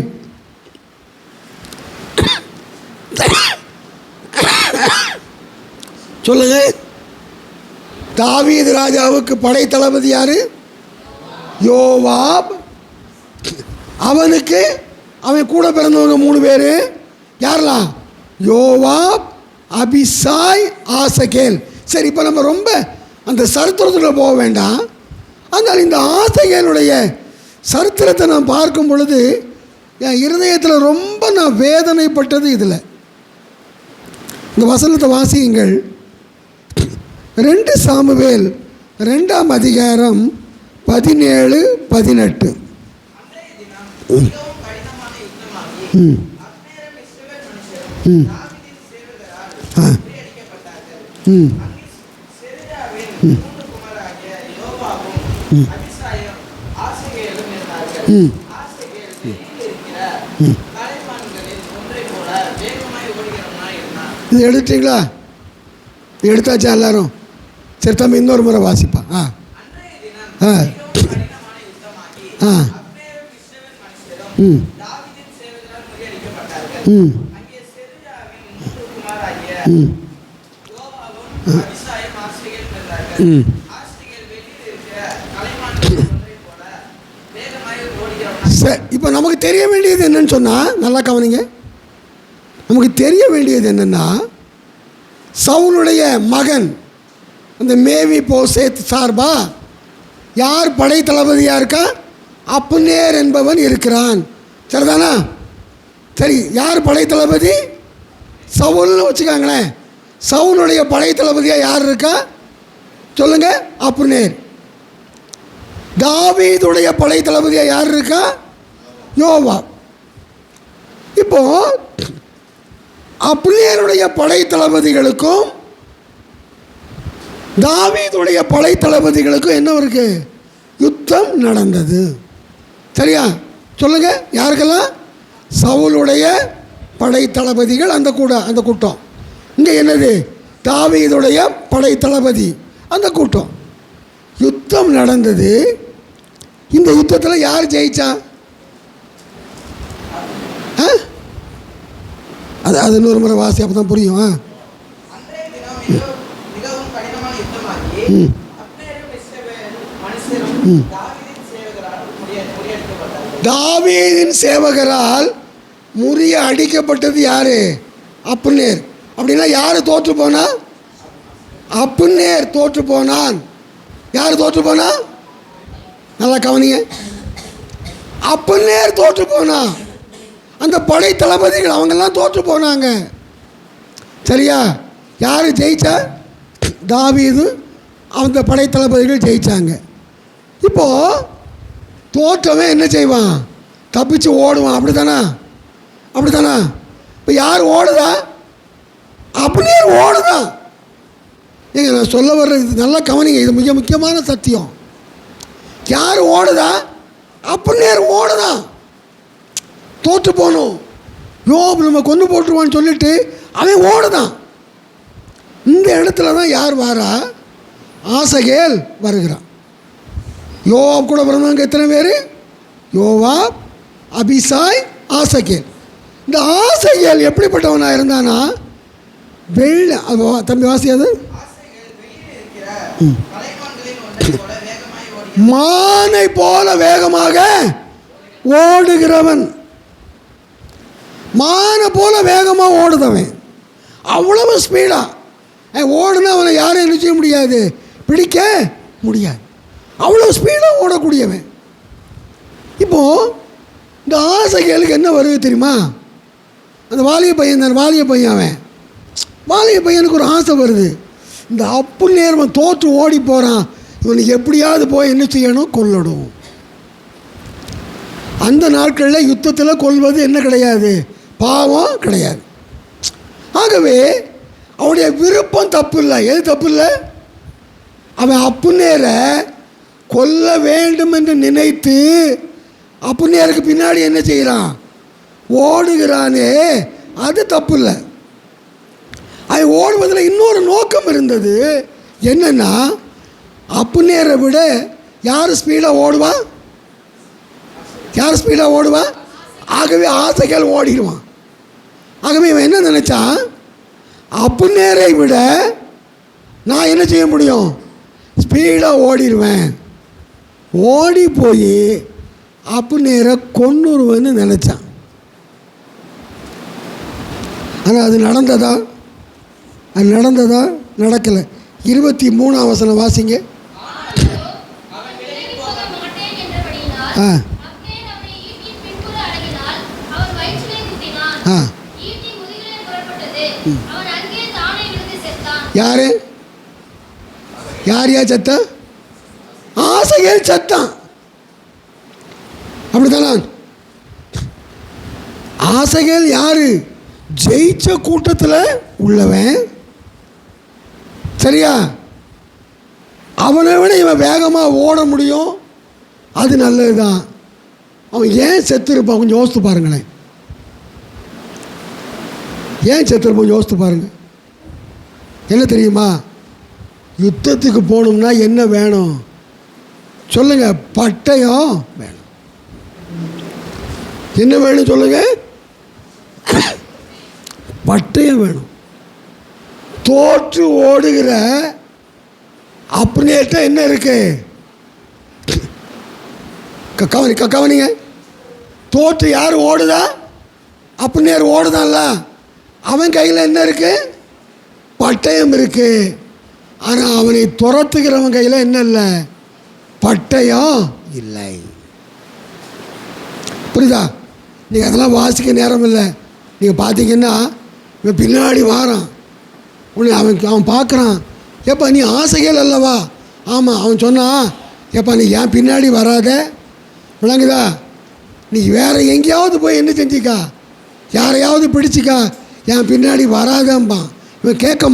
சொல்லுங்க. தாவீது ராஜாவுக்கு படை தளபதி யாரு? யோவாப். அவனுக்கு அவன் கூட பிறந்தவங்க 3 பேர். யாரெல்லாம்? யோவாப், அபிசாய், ஆசகேல். சரி, இப்போ நம்ம ரொம்ப அந்த சரித்திரத்தில் போக வேண்டாம். ஆனால் இந்த ஆசகேலுடைய சரித்திரத்தை நான் பார்க்கும் பொழுது என் இருதயத்தில் ரொம்ப நான் வேதனைப்பட்டது. இதில் இந்த வசனத்தை வாசியுங்கள். 2 சாமுவேல் 2ஆம் அதிகாரம் 17, 18. இது எடுத்தீங்களா? எடுத்தாச்சா எல்லாரும்? சரி, தம்பி இன்னொரு முறை வாசிப்பா. இப்போ நமக்கு தெரிய வேண்டியது என்னன்னு சொன்னால், நல்லா கவனிங்க. நமக்கு தெரிய வேண்டியது என்னென்னா, சவுலுடைய மகன் அந்த மேவி போசேத் சார்பா யார் படை தளபதியாக இருக்கா? அப்னேர் என்பவன் இருக்கிறான். சரிதானா? சரி, யார் படை தளபதி? சவுல்னு வச்சுக்காங்களேன். சவுலுடைய படை தளபதியாக யார் இருக்கா சொல்லுங்க? அப்னேர். தாவீதுடைய படை தளபதியாக யார் இருக்கா? யோவாப். இப்போ அப்னேருடைய படை தளபதிகளுக்கும் தாவீதுடைய படை தளபதிகளுக்கும் என்ன இருக்கு? யுத்தம் நடந்தது. சரியா? சொல்லுங்க, யாருக்கெல்லாம்? சவுலுடைய படை தளபதிகள் அந்த கூட்டம். இங்கே என்னது? தாவீதுடைய படை தளபதி அந்த கூட்டம். யுத்தம் நடந்தது. இந்த யுத்தத்தில் யார் ஜெயிச்சா? அது இன்னொரு முறை வாசி, அப்போ தான் புரியும். தாவீதின் சேவகரால் முறிய அடிக்கப்பட்டது யாரு? அப்னேர். அப்படின்னா யார் தோற்று போனா? அப்னேர் தோற்று போனான். யார் தோற்று போனா? நல்லா கவனிங்க. அப்னேர் தோற்று போனான். அந்த படை தளபதிகள் அவங்கெல்லாம் தோற்று போனாங்க. சரியா? யார் ஜெயிச்சா? தாவீது அந்த படை தளபதிகள் ஜெயித்தாங்க. இப்போது தோற்றவன் என்ன செய்வான்? தப்பிச்சு ஓடுவான். அப்படி தானே? இப்போ யார் ஓடுதா? அப்னேர் ஓடுதான். ஏங்க, நான் சொல்ல வர்றது நல்லா கவனிங்க, இது மிக முக்கியமான சத்தியம். யார் ஓடுதா? அப்னேர் ஓடுதான். தோற்று போகணும், யோப் நம்ம கொண்டு போட்டுருவான்னு சொல்லிட்டு அவன் ஓடுதான். இந்த இடத்துல தான் யார் வாரா? ஆசகேல் வருகிறான். யோவாப் கூட பிறந்தவங்க எத்தனை பேர்? யோவாப், அபிசாய், ஆசகேல். இந்த ஆசகேல் எப்படிப்பட்டவனாக இருந்தானா? தம்பி வாசி, அது மானை போல வேகமாக ஓடுகிறவன். மானை போல வேகமாக ஓடுதவன். அவ்வளவு ஸ்பீடாக ஓடுனா அவனை யாரும் என்ன செய்ய முடியாது? பிடிக்க முடியாது. அவ்வளோ ஸ்பீடாக ஓடக்கூடியவன். இப்போது இந்த ஆசைகளுக்கு என்ன வருது தெரியுமா? அந்த வாலிய பையன் அவன் வாலிய பையனுக்கு ஒரு ஆசை வருது. இந்த அப்னேர் தோற்று ஓடி போகிறான், இவனுக்கு எப்படியாவது போய் என்ன செய்யணும்? கொல்லணும். அந்த நாட்களில் யுத்தத்தில் கொல்வது என்ன கிடையாது? பாவம் கிடையாது. ஆகவே அவனுடைய விருப்பம் தப்பு இல்லை. எது தப்பு இல்லை? அவன் அப்னேரை கொல்ல வேண்டும் என்று நினைத்து அப்னேருக்கு பின்னாடி என்ன செய்கிறான்? ஓடுகிறானே, அது தப்பு இல்லை. அவன் ஓடுவதில் இன்னொரு நோக்கம் இருந்தது. என்னென்னா, அப்னேரை விட யார் ஸ்பீடாக ஓடுவா? ஆகவே ஆசைகள் ஓடிடுவான். ஆகவே இவன் என்ன நினச்சான்? அப்னேரை விட நான் என்ன செய்ய முடியும்? ஸ்பீடாக ஓடிடுவேன். ஓடி போய் அப்னேரை கொன்னுருவேன்னு நினச்சான். ஆனால் அது நடந்ததா? நடக்கலை. 23ஆம் வசனம் வாசிங்க. யார் செத்தா? ஆசைகள் செத்தான். அப்படித்தானா? ஆசைகள் யாரு? ஜெயிச்ச கூட்டத்தில் உள்ளவன். சரியா? அவனை விட இவன் வேகமாக ஓட முடியும். அது நல்லது தான். அவன் ஏன் செத்துருப்பான்? கொஞ்சம் யோசித்து பாருங்களேன். ஏன் செத்துருப்பான்? யோசித்து பாருங்க. என்ன தெரியுமா? யுத்தத்துக்கு போகணும்னா என்ன வேணும் சொல்லுங்க? பட்டயம் வேணும். என்ன வேணும் சொல்லுங்க? பட்டயம் வேணும். தோற்று ஓடுகிற அப்னேர்ட்ட என்ன இருக்கு? கவனிங்க. தோற்று யார் ஓடுதா? அப்னேர் ஓடுதான்ல, அவன் கையில் என்ன இருக்கு? பட்டயம் இருக்கு. ஆனால் அவனை துரத்துகிறவன் கையில் என்ன இல்லை? பட்டயம் இல்லை. புரியுதா? நீங்கள் அதெல்லாம் வாசிக்க நேரம் இல்லை. நீங்கள் பார்த்தீங்கன்னா இவன் பின்னாடி வாரான். உன்னை அவன் பார்க்குறான். ஏப்பா நீ ஆசைகள் அல்லவா? ஆமாம். அவன் சொன்னான், ஏப்பா நீ ஏன் பின்னாடி வராத, விளங்குதா? நீ வேறு எங்கேயாவது போய் என்ன செஞ்சிக்கா, யாரையாவது பிடிச்சிக்கா, என் பின்னாடி வராதம்பான். இவன் கேட்க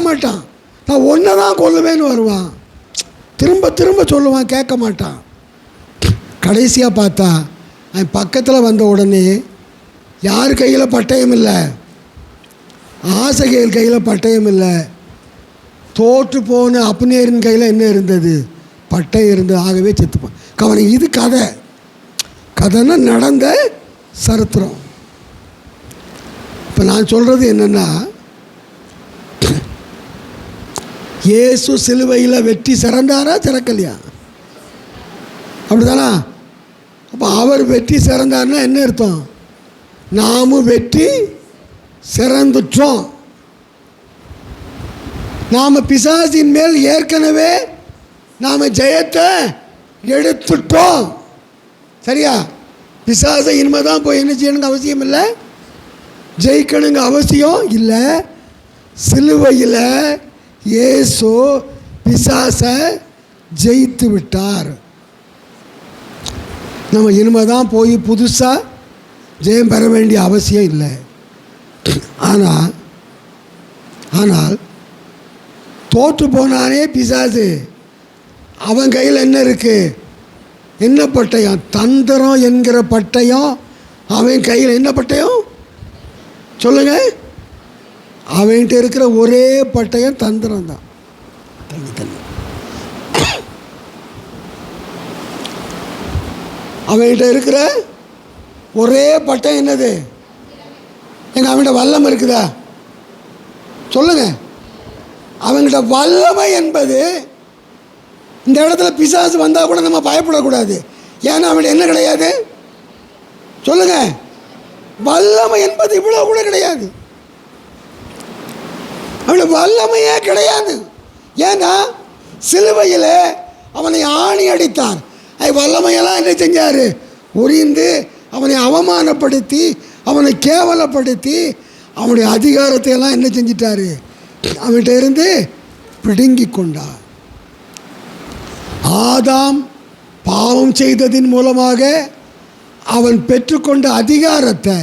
மாட்டான். நான் ஒன்றை தான் கொல்லுவேன்னு வருவான். திரும்ப திரும்ப சொல்லுவான், கேட்க மாட்டான். கடைசியாக பார்த்தா அவன் பக்கத்தில் வந்த உடனே யார் கையில் பட்டயம் இல்லை? ஆசைகள் கையில் பட்டயம் இல்லை. தோற்று போன அப்னேரின் கையில் என்ன இருந்தது? பட்டயம் இருந்தது. ஆகவே செத்துப்பான். கவனி, இது கதைன்னா நடந்த சரித்திரம். இப்போ நான் சொல்கிறது என்னென்னா, இயேசு சிலுவையில் வெற்றி சிறந்தாரா சிறக்கலையா? அப்படிதானா? அப்போ அவர் வெற்றி சிறந்தார்னா என்ன அர்த்தம்? நாமும் வெற்றி சிறந்துட்டோம். நாம் பிசாசின் மேல் ஏற்கனவே நாம் ஜெயத்தை எடுத்துட்டோம். சரியா? பிசாசை இனிமேல் தான் போய் என்ன செய்யணுங்க அவசியம் இல்லை, ஜெயிக்கணுங்க அவசியம் இல்லை. சிலுவையில் இயேசு பிசாசை ஜெயித்து விட்டார். நம்ம இனிமேல் தான் போய் புதுசாக ஜெயம் பெற வேண்டிய அவசியம் இல்லை. ஆனால் தோற்று போனானே பிசாசு, அவன் கையில் என்ன இருக்குது? என்ன பட்டயம்? தந்திரம் என்கிற பட்டயம். அவன் கையில் என்ன பட்டயம் சொல்லுங்க? அவன்கிட்ட இருக்கிற ஒரே பட்டயம் தந்திரம் தான். அவன்கிட்ட இருக்கிற ஒரே பட்டயம் என்னது? எங்க அவன்கிட்ட வல்லமை இருக்குதா சொல்லுங்க? அவங்கள்ட்ட வல்லமை என்பது, இந்த இடத்துல பிசாசு வந்தால் கூட நம்ம பயப்படக்கூடாது. ஏன்னா அவன்கிட்ட என்ன கிடையாது சொல்லுங்க? வல்லமை என்பது இவ்வளோ கூட கிடையாது. அவனுக்கு வல்லமையே கிடையாது. ஏன்னா சிலுவையில் அவனை ஆணி அடித்தார். வல்லமையெல்லாம் என்ன செஞ்சார்? உரிந்து அவனை அவமானப்படுத்தி, அவனை கேவலப்படுத்தி, அவனுடைய அதிகாரத்தை எல்லாம் என்ன செஞ்சிட்டாரு? அவன்கிட்ட இருந்து பிடுங்கி கொண்டார். ஆதாம் பாவம் செய்ததின் மூலமாக அவன் பெற்றுக்கொண்ட அதிகாரத்தை,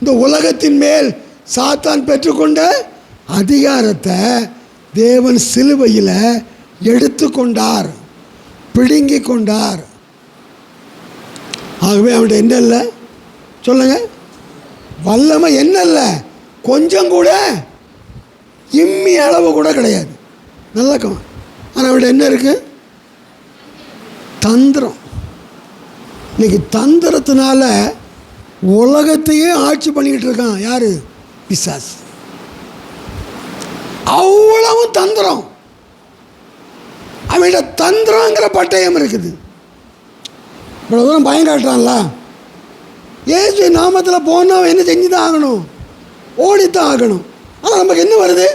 இந்த உலகத்தின் மேல் சாத்தான் பெற்றுக்கொண்ட அதிகாரத்தை தேவன் சிலுவையில் எடுத்து கொண்டார், பிடுங்கி கொண்டார். ஆகவே அவன்கிட்ட என்ன இல்லை சொல்லுங்க? வல்லமை என்ன இல்லை? கொஞ்சம் கூட, இம்மி அளவு கூட கிடையாது. நல்லா கவனம். ஆனால் அவன்கிட்ட என்ன இருக்கு? தந்திரம். இன்னைக்கு தந்திரத்தினால உலகத்தையே ஆட்சி பண்ணிக்கிட்டு இருக்கான். யாரு? பிசாசு. அவ்வளவு தந்திரம். அவன்கிட்ட தந்திரங்கிற பட்டயம் இருக்குது. இவ்வளோ தூரம் பயம் காட்டுறான்ல. ஏசு நாமத்தில் போனால் அவன் என்ன செஞ்சு தான் ஆகணும்? ஓடித்தான் ஆகணும். ஆனால் நமக்கு என்ன வருது?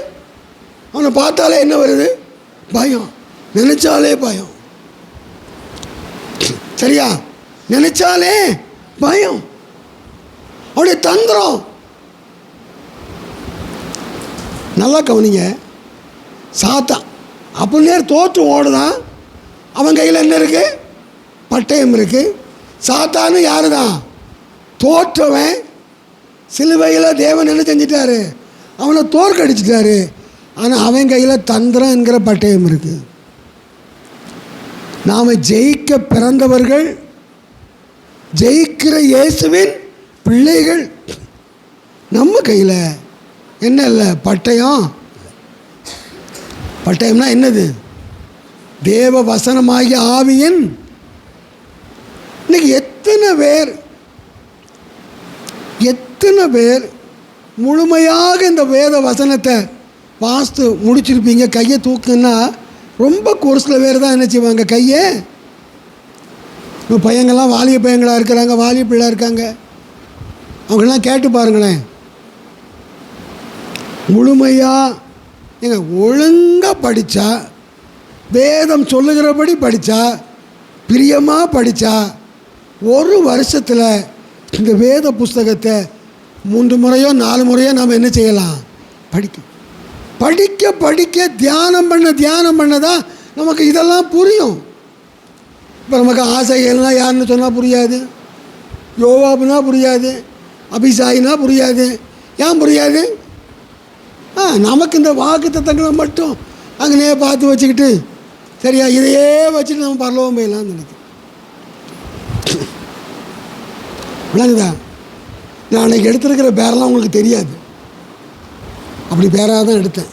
அவனை பார்த்தாலே என்ன வருது? பயம். நினைச்சாலே பயம். சரியா? நினைச்சாலே பயம். அவனுடைய தந்திரம். நல்லா கவனிங்க. சாத்தான் அப்போ நேர் தோற்று ஓடுதான். அவன் கையில் என்ன இருக்கு? பட்டயம் இருக்கு. சாத்தானு யாரு தான்? தோற்றவன். சிலுவையில் தேவன் என்ன செஞ்சிட்டாரு? அவனை தோற்கடிச்சிட்டாரு. ஆனால் அவன் கையில் தந்திரம் என்கிற பட்டயம் இருக்கு. நாம் ஜெயிக்க பிறந்தவர்கள், ஜெயிக்கிற இயேசுவின் பிள்ளைகள். நம்ம கையில் என்ன இல்லை? பட்டயம். பட்டயம்னா என்னது? தேவ வசனமாகிய ஆவியின். இன்னைக்கு எத்தனை பேர் முழுமையாக இந்த வேத வசனத்தை வாஸ்து முடிச்சிருப்பீங்க? கையை தூக்குன்னா ரொம்ப கோர்ஸில் வேறு தான் என்ன செய்வாங்க? கையை. இப்போ பையங்கள்லாம் வாலிய பையங்களாக இருக்கிறாங்க, வாலிய பிள்ளையாக இருக்காங்க. அவங்களாம் கேட்டு பாருங்களேன். முழுமையாக ஏங்க ஒழுங்காக படித்தா, வேதம் சொல்லுகிறபடி படித்தா, பிரியமாக படித்தா, ஒரு வருஷத்தில் இந்த வேத புஸ்தகத்தை 3 முறையோ 4 முறையோ நாம் என்ன செய்யலாம்? படிக்க படிக்க தியானம் பண்ண தான் நமக்கு இதெல்லாம் புரியும். இப்போ நமக்கு ஆசைகள்னால் யாருன்னு சொன்னால் புரியாது, யோவாபுனா புரியாது, அபிசாயினா புரியாது. ஏன் புரியாது? நமக்கு இந்த வாக்கு தத்தங்களை மட்டும் அங்கனே பார்த்து வச்சுக்கிட்டு, சரியா இதையே வச்சுட்டு நம்ம பரலோகம் போயிடலாம்னு நினைக்கிறேன். விளங்குதா? நான் அன்றைக்கி எடுத்துருக்கிற பேரெல்லாம் உங்களுக்கு தெரியாது, அப்படி பேராக தான் எடுத்தேன்.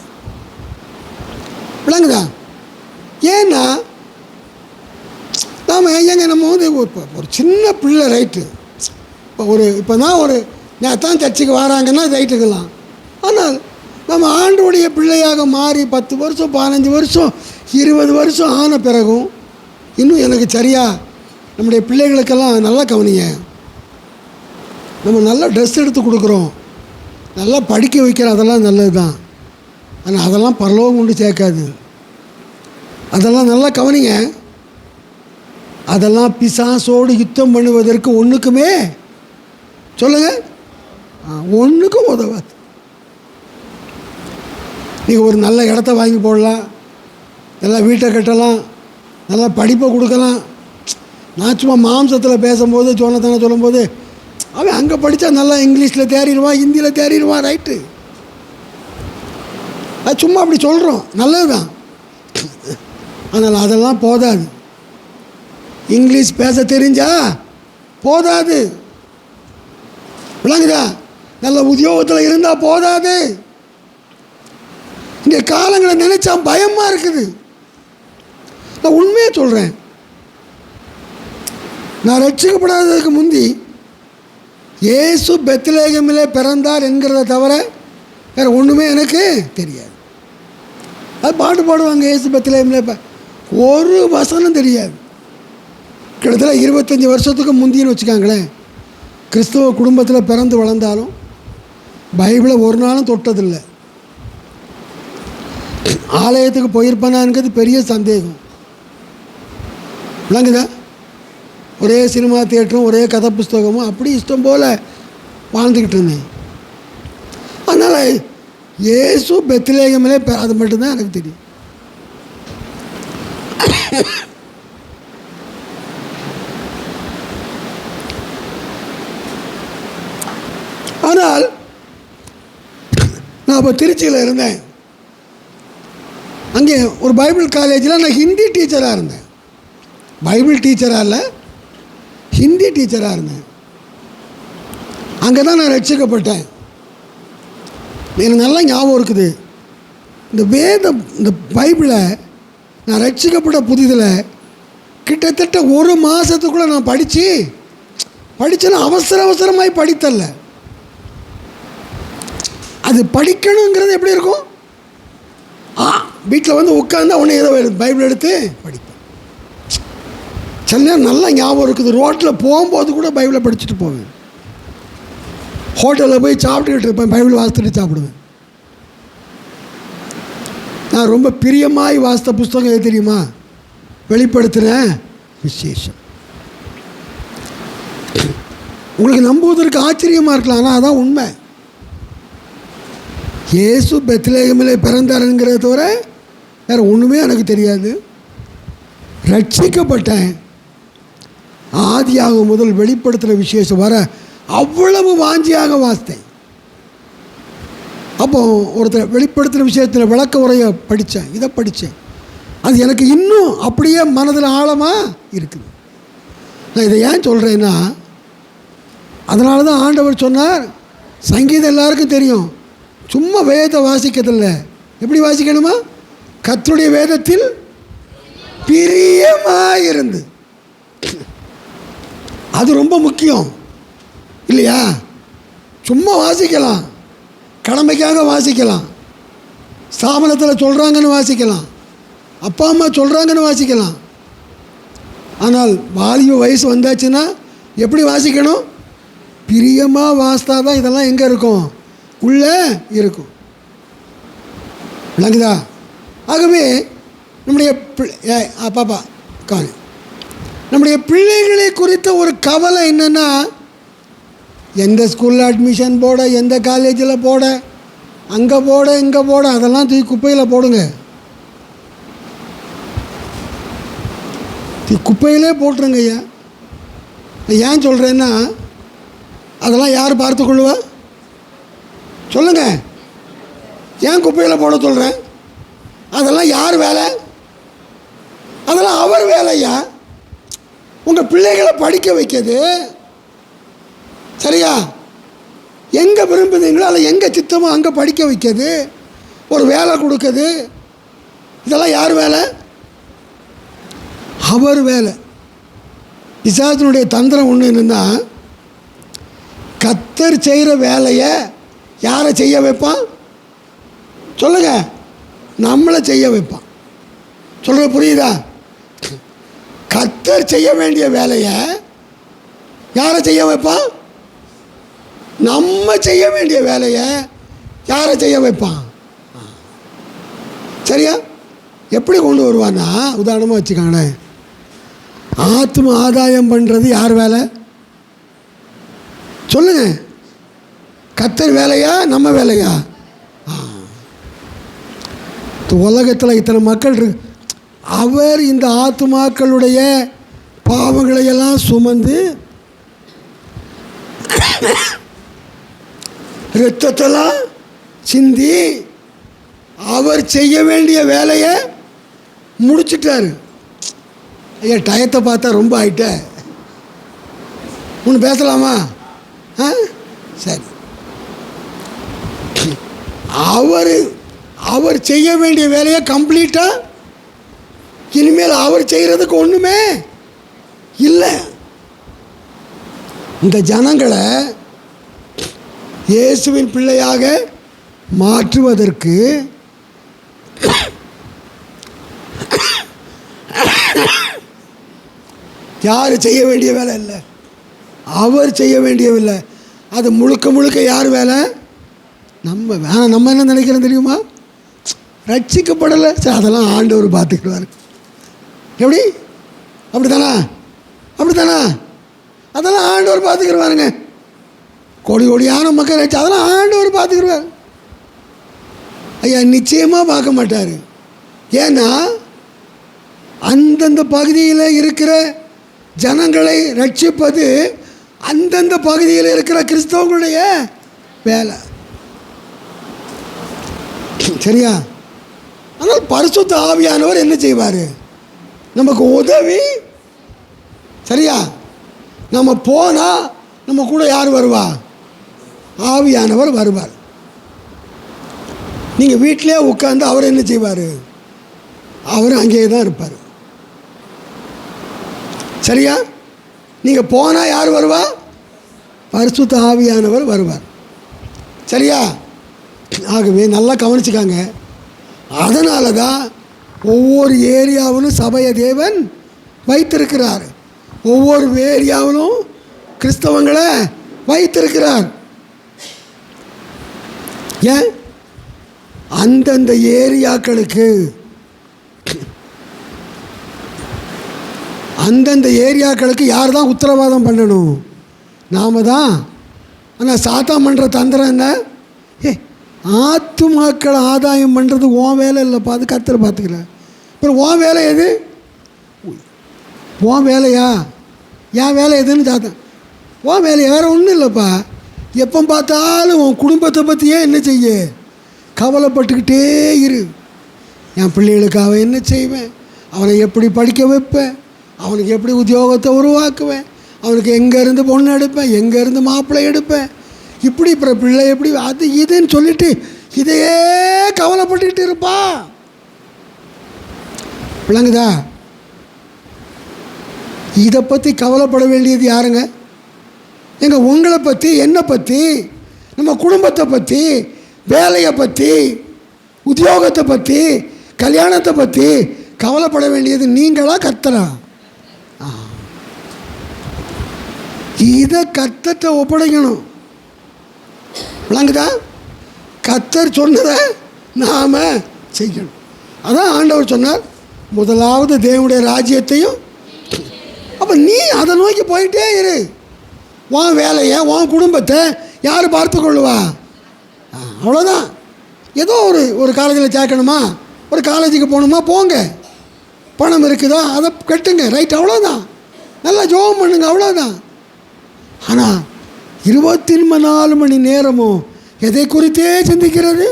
விளங்குதா? ஏன்னா நாம் நம்ம வந்து ஒரு சின்ன பிள்ளை ரைட்டு, இப்போ தான் நேத்தான் சர்ச்சுக்கு வராங்கன்னா ரைட்டுக்கலாம். ஆனால் நம்ம ஆண்டோடைய பிள்ளையாக மாறி 10 வருஷம் 15 வருஷம் 20 வருஷம் ஆன பிறகும் இன்னும் எனக்கு சரியாக நம்முடைய பிள்ளைகளுக்கெல்லாம் நல்லா கவனிங்க. நம்ம நல்லா ட்ரெஸ் எடுத்து கொடுக்குறோம், நல்லா படிக்க வைக்கிறோம், அதெல்லாம் நல்லது தான். ஆனால் அதெல்லாம் பரலோகம் கொண்டு சேர்க்காது. அதெல்லாம் நல்லா கவனிங்க. அதெல்லாம் பிசாசோடு யுத்தம் பண்ணுவதற்கு ஒன்றுக்குமே சொல்லுங்கள், ஒன்றுக்கும் உதவாது. நீங்கள் ஒரு நல்ல இடத்த வாங்கி போடலாம், நல்லா வீட்டை கட்டலாம், நல்லா படிப்பை கொடுக்கலாம். நான் சும்மா மாம்சத்தில் பேசும்போது சொன்னதானே சொல்லும்போது, அவன் அங்கே படித்தா நல்லா இங்கிலீஷில் தேறிடுவான், ஹிந்தியில் தேறிடுவான், ரைட்டு. அது சும்மா அப்படி சொல்கிறோம், நல்லது தான். ஆனால் அதெல்லாம் போதாது. இங்கிலீஷ் பேச தெரிஞ்சா போதாது. விளங்குதா? நல்ல உத்தியோகத்தில் இருந்தால் போதாது. இந்த காலங்களை நினைச்சா பயமாக இருக்குது. நான் உண்மையாக சொல்கிறேன். நான் ரட்சிக்கப்படாததுக்கு முந்தி இயேசு பெத்லகேமிலே பிறந்தார் என்கிறத தவிர வேறு ஒன்றுமே எனக்கு தெரியாது. அது பாட்டு பாடுவாங்க, இயேசு பெத்லகேமிலே, ஒரு வசனம் தெரியாது. கிட்டத்தட்ட 25 வருஷத்துக்கு முந்தின்னு வச்சுக்காங்களேன். கிறிஸ்தவ குடும்பத்தில் பிறந்து வளர்ந்தாலும் பைபிளை ஒரு நாளும் தொட்டதில்லை. ஆலயத்துக்கு போயிருப்பானாங்கிறது பெரிய சந்தேகம். விளங்குதா? ஒரே சினிமா தியேட்டரும் ஒரே கதை புஸ்தகமும் அப்படி இஷ்டம் போல் வாழ்ந்துக்கிட்டு இருந்தேன். அதனால் இயேசு பெத்லகேமிலே அது மட்டும்தான் எனக்கு தெரியும். ஆனால் நான் இப்போ திருச்சியில் இருந்தேன். அங்கே ஒரு பைபிள் காலேஜில் நான் ஹிந்தி டீச்சராக இருந்தேன். பைபிள் டீச்சராக இல்லை, ஹிந்தி டீச்சராக இருந்தேன். அங்கே தான் நான் ரட்சிக்கப்பட்டேன். எனக்கு நல்லா ஞாபகம் இருக்குது. இந்த பைபிளை நான் ரட்சிக்கப்பட்ட புதிதில் கிட்டத்தட்ட 1 மாதத்துக்குள்ளே நான் படித்தேன்னா அவசரமாய் படித்தல்ல. அது படிக்கணுங்கிறது எப்படி இருக்கும்? வீட்டில் வந்து உட்காந்து உடனே ஏதோ பைபிள் எடுத்து படிப்பேன். சில நேரம் நல்லா ஞாபகம் இருக்குது. ரோட்டில் போகும்போது கூட பைபிளை படிச்சுட்டு போவேன். ஹோட்டலில் போய் சாப்பிட்டுக்கிட்டு இருப்பேன், பைபிள் வாசித்துட்டு சாப்பிடுவேன். நான் ரொம்ப பிரியமாய் வாசித்த புஸ்தகம் எது தெரியுமா? வெளிப்படுத்தின விசேஷம். உங்களுக்கு நம்புவதற்கு ஆச்சரியமாக இருக்கலாம், ஆனால் அதான் உண்மை. இயேசு பெத்லகேமிலே பிறந்தாருங்கிறத தவிர வேறு ஒன்றுமே எனக்கு தெரியாது. ரட்சிக்கப்பட்டேன். ஆதியாகமம் முதல் வெளிப்படுத்தின விசேஷம் வர அவ்வளவு வாஞ்சியாக வாசித்தேன். அப்போ ஒருத்தர் வெளிப்படுத்தின விஷயத்தில் விளக்க உரையை படித்தேன், இதை படித்தேன். அது எனக்கு இன்னும் அப்படியே மனதில் ஆழமாக இருக்குது. நான் இதை ஏன் சொல்கிறேன்னா, அதனால தான் ஆண்டவர் சொன்னார், சங்கீதம் எல்லாருக்கும் தெரியும், சும்மா வேதத்தை வாசிக்கிறதில்ல, எப்படி வாசிக்கணுமா? கர்த்தருடைய வேதத்தில் பிரியமாக இருந்து. அது ரொம்ப முக்கியம் இல்லையா? சும்மா வாசிக்கலாம், கடமைக்காக வாசிக்கலாம், ஸ்தாபனத்தில் சொல்கிறாங்கன்னு வாசிக்கலாம், அப்பா அம்மா சொல்கிறாங்கன்னு வாசிக்கலாம். ஆனால் வாலிப வயசு வந்தாச்சுன்னா எப்படி வாசிக்கணும்? பிரியமாக வாசித்தா தான் இதெல்லாம் எங்கே இருக்கும்? உள்ளே இருக்கும். விளங்குதா? ஆகவே நம்முடைய பாப்பா காணி நம்முடைய பிள்ளைகளை குறித்த ஒரு கவலை என்னென்னா, எந்த ஸ்கூலில் அட்மிஷன் போட, எந்த காலேஜில் போட, அங்கே போட இங்கே போட, அதெல்லாம் தூக்கி குப்பையில் போடுங்க. குப்பையிலே போட்டுருங்க ஐயா. ஏன் சொல்கிறேன்னா, அதெல்லாம் யார் பார்த்துக்கொள்ளுவா சொல்லுங்கள்? ஏன் குப்பையில் போட சொல்கிறேன்? அதெல்லாம் யார் வேலை? அதெல்லாம் அவர் வேலையா? உங்கள் பிள்ளைகளை படிக்க வைக்கிறது சரியா? எங்கே விரும்புதீங்களோ அதை எங்கே சித்தமோ அங்கே படிக்க வைக்கிறது, ஒரு வேலை கொடுக்குது. இதெல்லாம் யார் வேலை? அவர் வேலை. பிசாசினுடைய தந்திரம் ஒன்று என்னன்னா, கர்த்தர் செய்கிற வேலையை யாரை செய்ய வைப்பான் சொல்லுங்க? நம்மளை செய்ய வைப்பான். சொல்கிற புரியுதா? கர்த்தர் செய்ய வேண்டிய வேலையை யாரை செய்ய வைப்பான்? நம்ம செய்ய வேண்டிய வேலையை யாரை செய்ய வைப்பான்? சரியா? எப்படி கொண்டு வருவான்னா, உதாரணமாக வச்சுக்காங்களேன், ஆத்ம ஆதாயம் பண்ணுறது யார் வேலை சொல்லுங்க? கர்த்தர் வேலையா நம்ம வேலையா? உலகத்தில் இத்தனை மக்கள் இருக்கு. அவர் இந்த ஆத்மாக்களுடைய பாவங்களையெல்லாம் சுமந்து இரத்தத்தெல்லாம் சிந்தி அவர் செய்ய வேண்டிய வேலையை முடிச்சிட்டாரு. ஐயா, டயத்தை பார்த்தா ரொம்ப ஆயிட்ட. ஒன்று பேசலாமா? சரி. அவர் செய்ய வேண்டிய வேலையை கம்ப்ளீட்டாக இனிமேல் அவர் செய்கிறதுக்கு ஒன்றுமே இல்லை. இந்த ஜனங்களை இயேசுவின் பிள்ளையாக மாற்றுவதற்கு யார் செய்ய வேண்டிய வேலை இல்லை, அவர் செய்ய வேண்டியவில்லை. அது முழுக்க முழுக்க யார் வேலை? நம்ம. நம்ம என்ன நினைக்கிறோம் தெரியுமா? ரட்சிக்கப்படலை, சரி அதெல்லாம் ஆண்டவர் பார்த்துக்கிறார். எப்படி? அப்படித்தானா? அப்படித்தானா? அதெல்லாம் ஆண்டவர் பார்த்துக்கிறவாருங்க. கோடி கோடியான மக்கள் ரட்சி, அதெல்லாம் ஆண்டவர் பார்த்துக்கிறவார். ஐயா, நிச்சயமாக பார்க்க மாட்டார். ஏன்னா அந்தந்த பகுதியில் இருக்கிற ஜனங்களை ரட்சிப்பது அந்தந்த பகுதியில் இருக்கிற கிறிஸ்தவங்களுடைய வேலை. சரியா? ஆனால் பரிசுத்த ஆவியானவர் என்ன செய்வார்? நமக்கு உதவி. சரியா? நம்ம போனால் நம்ம கூட யார் வருவா? ஆவியானவர் வருவார். நீங்கள் வீட்டிலே உட்காந்து அவர் என்ன செய்வார்? அவர் அங்கேயே தான் இருப்பார். சரியா? நீங்கள் போனால் யார் வருவா? பரிசுத்த ஆவியானவர் வருவார். சரியா? ஆகவே நல்லா கவனிச்சுக்காங்க. அதனால தான் ஒவ்வொரு ஏரியாவிலும் சபையை தேவன் வைத்திருக்கிறார். ஒவ்வொரு ஏரியாவிலும் கிறிஸ்தவங்களை வைத்திருக்கிறார். ஏன்? அந்தந்த ஏரியாக்களுக்கு யார் தான் உத்தரவாதம் பண்ணணும்? நாம தான். ஆனால் சாத்தான் பண்ணுற தந்திரம் என்ன? ஆத்துமாக்களை ஆதாயம் பண்ணுறது உன் வேலை இல்லைப்பா, அது கர்த்தர் பார்த்துக்கல. அப்புறம் உன் வேலை எது? உன் வேலையா? என் வேலை எதுன்னு சாத்தான். உன் வேலையை வேறு ஒன்றும் இல்லைப்பா. எப்போ பார்த்தாலும் உன் குடும்பத்தை பற்றியே என்ன செய்ய கவலைப்பட்டுக்கிட்டே இரு. என் பிள்ளைகளுக்கு அவன் என்ன செய்வேன், அவனை எப்படி படிக்க வைப்பேன், அவனுக்கு எப்படி உத்தியோகத்தை உருவாக்குவேன், அவனுக்கு எங்கேருந்து பொண்ணு எடுப்பேன், எங்கேருந்து மாப்பிள்ளை எடுப்பேன், இப்படி அப்புறம் பிள்ளை எப்படி அது இதுன்னு சொல்லிட்டு இதையே கவலைப்பட்டுக்கிட்டு இருப்பா. விளங்குதா? இதை பற்றி கவலைப்பட வேண்டியது யாருங்க? உங்களை பற்றி, என்னை பற்றி, நம்ம குடும்பத்தை பற்றி, வேலையை பற்றி, உத்தியோகத்தை பற்றி, கல்யாணத்தை பற்றி கவலைப்பட வேண்டியது நீங்களா கர்த்தரா? இதை கர்த்தர்கிட்ட ஒப்படைக்கணும். விளங்குதா? கர்த்தர் சொன்னதை நாம் செய்யணும். அதான் ஆண்டவர் சொன்னார், முதலாவது தேவனுடைய ராஜ்யத்தையும். அப்போ நீ அதை நோக்கி போயிட்டே இரு. உன் வேலையை, உன் குடும்பத்தை யார் பார்த்து கொள்ளுவா? அவ்வளோதான். ஏதோ ஒரு காலேஜில் சேர்க்கணுமா, ஒரு காலேஜுக்கு போகணுமா, போங்க. பணம் இருக்குதா, அதை கட்டுங்க, ரைட், அவ்வளோதான். நல்லா ஜோம் பண்ணுங்க, அவ்வளோதான். ஆனால் 24 மணி நேரமும் எதை குறித்தே சிந்திக்கிறது?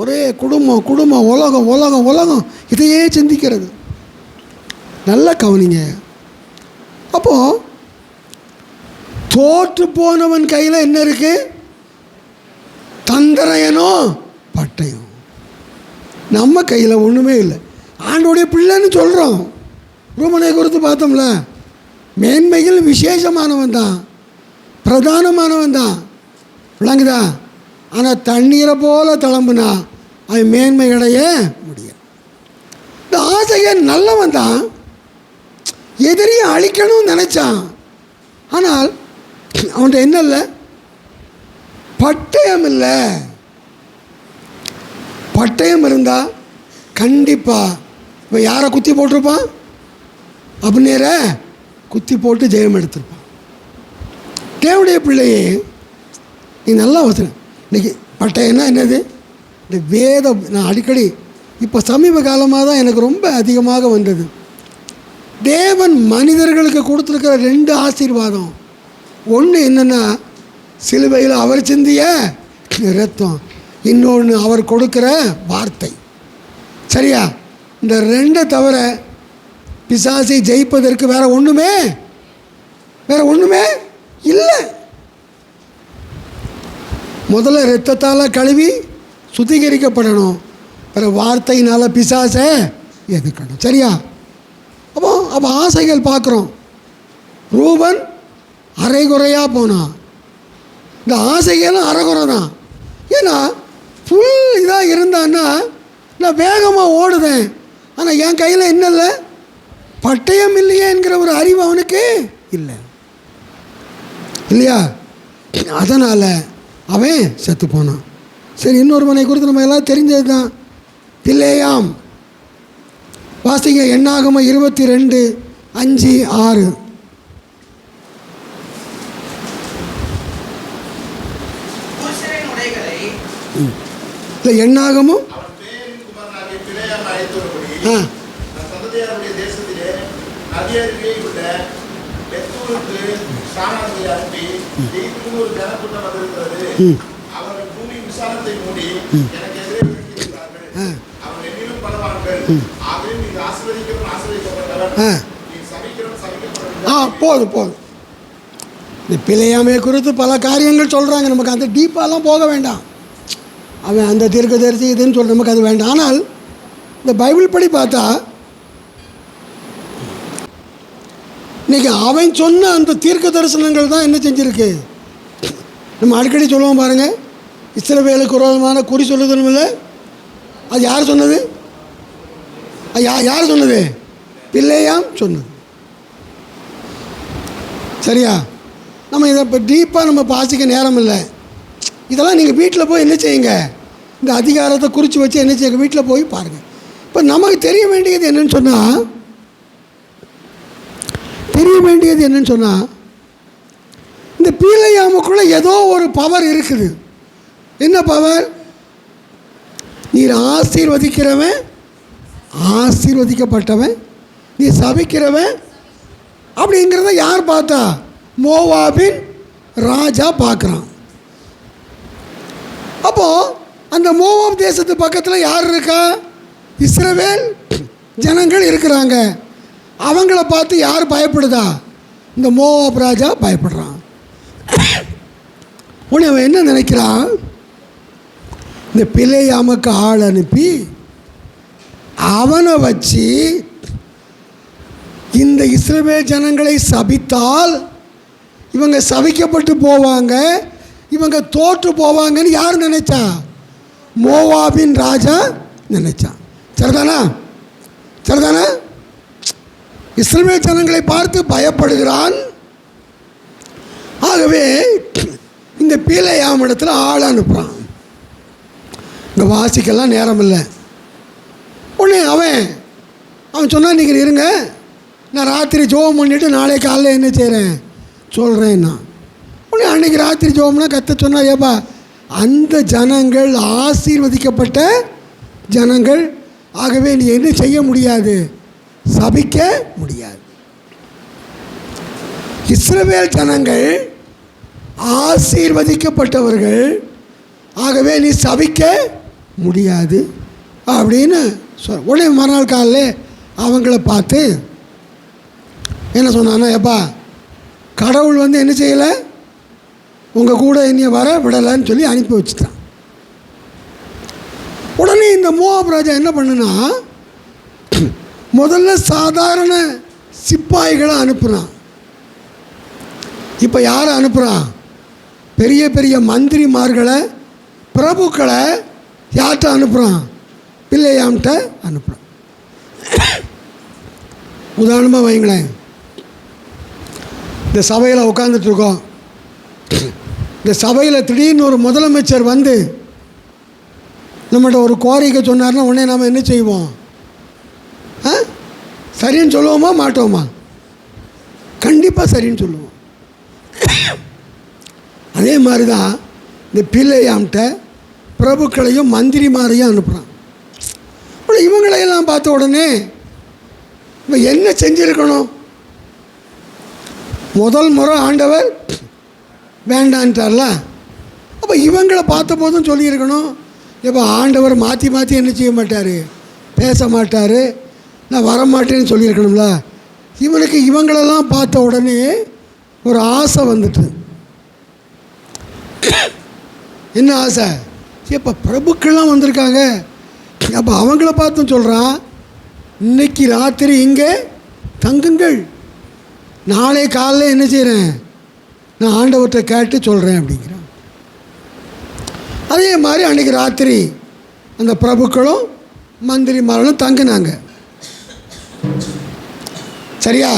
ஒரே குடும்பம் குடும்பம், உலகம் உலகம் உலகம், இதையே சிந்திக்கிறது. நல்லா கவனிங்க. அப்போது தோற்று போனவன் கையில் என்ன இருக்கு? தந்திரயனோ பட்டயம். நம்ம கையில் ஒன்றுமே இல்லை. ஆண்டோடைய பிள்ளைன்னு சொல்கிறோம். ரூமனை குறித்து பார்த்தோம்ல, மேன்மைகள் விசேஷமானவன் தான், பிரதானமானவன் தான், விளங்குதா? ஆனால் தண்ணீரை போல தளம்புனா அவன் மேன்மை அடைய முடியும். இந்த ஆசையன் நல்லவன் தான், எதிரியை அழிக்கணும்னு நினச்சான். ஆனால் அவன்கிட்ட என்ன இல்லை? பட்டயம் இல்லை. பட்டயம் இருந்தால் கண்டிப்பாக இப்போ யாரை குத்தி போட்டிருப்பான்? அப்னேரை குத்தி போட்டு ஜெயம் எடுத்திருப்பான். தேவனுடைய பிள்ளையே, நீ நல்லா வசனம். இன்றைக்கி பட்டயம்னா என்னது? இந்த வேதம். நான் அடிக்கடி இப்போ சமீப காலமாக தான் எனக்கு ரொம்ப அதிகமாக வந்தது. தேவன் மனிதர்களுக்கு கொடுத்துருக்கிற 2 ஆசீர்வாதம். ஒன்று என்னென்னா, சிலுவையில் அவர் சிந்திய இரத்தம். இன்னொன்று அவர் கொடுக்குற வார்த்தை. சரியா? இந்த 2 தவிர பிசாசை ஜெயிப்பதற்கு வேற ஒன்றுமே இல்லை. முதல்ல இரத்தத்தால் கழுவி சுத்திகரிக்கப்படணும், வேறு வார்த்தையினால் பிசாசை எதுக்கணும். சரியா? அப்போ ஆசைகள் பார்க்குறோம். ரூபன் அரைகுறையாக போனான். இந்த ஆசைகளும் அரைகுறை தான். ஏன்னா ஃபுல் இதாக இருந்தான்னா நான் வேகமாக ஓடுதேன், ஆனால் என் கையில் என்ன இல்லை? பட்டயம் இல்லையே என்கிற ஒரு அறிவு அவனுக்கு இல்லை, இல்லையா? அதனால் அவன் செத்து போனான். சரி, இன்னொருவனை குறித்து நம்ம எல்லாம் தெரிஞ்சது தான், பிலேயாம். வாசிங்க, எண்ணாகமம் 22:5-6. இல்லை, எண்ணாகமும் போதும். இந்த பிழையாமை குறித்து பல காரியங்கள் சொல்கிறாங்க. நமக்கு அந்த டீப்பாலாம் போக வேண்டாம். அவன் அந்த தீர்க்கதரிசி இதுன்னு சொல்கிற நமக்கு அது வேண்டாம். ஆனால் இந்த பைபிள் படி பார்த்தா இன்றைக்கி அவன் சொன்ன அந்த தீர்க்க தரிசனங்கள் தான் என்ன செஞ்சுருக்கு? நம்ம அடிக்கடி சொல்லுவோம் பாருங்கள், இஸ்ரவேலுக்கு விரோதமான குறி சொல்லுதலும் இல்லை. அது யார் சொன்னது? யார் சொன்னது? பிலேயாம் சொன்னது. சரியா? நம்ம இதை இப்போ டீப்பாக நம்ம வாசிக்க நேரம் இல்லை. இதெல்லாம் நீங்கள் வீட்டில் போய் என்ன செய்யுங்க, இந்த அதிகாரத்தை குறித்து வச்சு என்ன செய்யுங்க, வீட்டில் போய் பாருங்கள். இப்போ நமக்கு தெரிய வேண்டியது என்னன்னு சொன்னால் இந்த பிலேயாமுக்குள்ளே ஏதோ ஒரு பவர் இருக்குது. என்ன பவர்? நீர் ஆசீர்வதிக்கிறவன் ஆசீர்வதிக்கப்பட்டவன், நீ சபிக்கிறவன் அப்படிங்கிறத யார் பார்த்தா? மோவாபின் ராஜா பார்க்குறான். அப்போது அந்த மோவாப் தேசத்து பக்கத்தில் யார் இருக்கா? இஸ்ரவேல் ஜனங்கள் இருக்கிறாங்க. அவங்கள பார்த்து யார் பயப்படுதா? இந்த மோவாப் ராஜா பயப்படுறான். உடனே அவன் என்ன நினைக்கிறான்? இந்த பிலேயாமுக்கு ஆள் அனுப்பி அவனை வச்சு இந்த இஸ்ரவேல் ஜனங்களை சபித்தால் இவங்க சபிக்கப்பட்டு போவாங்க, இவங்க தோற்று போவாங்கன்னு யார் நினைச்சா? மோவாபின் ராஜா நினைச்சான். சரிதானா? இஸ்ரவேல் ஜனங்களை பார்த்து பயப்படுகிறான். ஆகவே இந்த பிலேயாம் இடத்துல ஆள் அனுப்புகிறான். இங்கே வாசிக்கெல்லாம் நேரம் இல்லை. அவன் சொன்னான், நீங்கள் இருங்க, நான் ராத்திரி ஜோம் பண்ணிவிட்டு நாளை காலையில் என்ன செய்கிறேன் சொல்கிறேன்னா. உடனே அன்றைக்கி ராத்திரி ஜோம்னா கத்த சொன்னால், ஏப்பா அந்த ஜனங்கள் ஆசீர்வதிக்கப்பட்ட ஜனங்கள், ஆகவே நீ என்ன செய்ய முடியாது, சபிக்க முடியாது. இஸ்ரவேல் ஜனங்கள் ஆசீர்வதிக்கப்பட்டவர்கள், ஆகவே நீ சபிக்க முடியாது அப்படின்னு உடனே மறுநாள் காலையில் அவங்கள பார்த்து என்ன சொன்னான்னா, ஏப்பா கடவுள் வந்து என்ன செய்யலை, உங்கள் கூட என்னைய வர விடலைன்னு சொல்லி அனுப்பி வச்சுட்டான். உடனே இந்த மோவாப் ராஜா என்ன பண்ணுனா, முதல்ல சாதாரண சிப்பாய்களை அனுப்புகிறான். இப்போ யாரை அனுப்புகிறான், பெரிய பெரிய மந்திரிமார்களை, பிரபுக்களை யார்கிட்ட அனுப்புகிறான், பிள்ளையாம்கிட்ட அனுப்புகிறான். உதாரணமாக வைங்களேன், இந்த சபையில் உட்காந்துட்ருக்கோம். இந்த சபையில் திடீர்னு ஒரு முதலமைச்சர் வந்து நம்மகிட்ட ஒரு கோரிக்கை சொன்னார்னா உடனே நாம் என்ன செய்வோம், சரின்னு சொல்லுவோமா மாட்டோமா? கண்டிப்பாக சரின்னு சொல்லுவோம். அதே மாதிரி தான் இந்த பிள்ளையாம்கிட்ட பிரபுக்களையும் மந்திரிமாரையும் அனுப்புகிறான். இவங்களையெல்லாம் பார்த்த உடனே இவன் என்ன செஞ்சுருக்கணும், முதல் முறை ஆண்டவர் வேண்டான்ட்டார்ல, அப்போ இவங்களை பார்த்த போதும் சொல்லியிருக்கணும், இப்போ ஆண்டவர் மாற்றி மாற்றி என்ன செய்ய மாட்டார், பேச மாட்டார், நான் வரமாட்டேன்னு சொல்லியிருக்கணும்ல. இவனுக்கு இவங்களெல்லாம் பார்த்த உடனே ஒரு ஆசை வந்துட்டு. என்ன ஆசை, இப்போ பிரபுக்கள்லாம் வந்திருக்காங்க, அப்போ அவங்கள பார்த்தும் சொல்கிறான், இன்னைக்கு ராத்திரி இங்கே தங்குங்கள், நாளை காலையில் என்ன செய்கிறேன், நான் ஆண்டவர்கிட்ட கேட்டு சொல்கிறேன் அப்படிங்கிறான். அதே மாதிரி அன்றைக்கி ராத்திரி அந்த பிரபுக்களும் மந்திரிமார்களும் தங்கினாங்க. சரியா,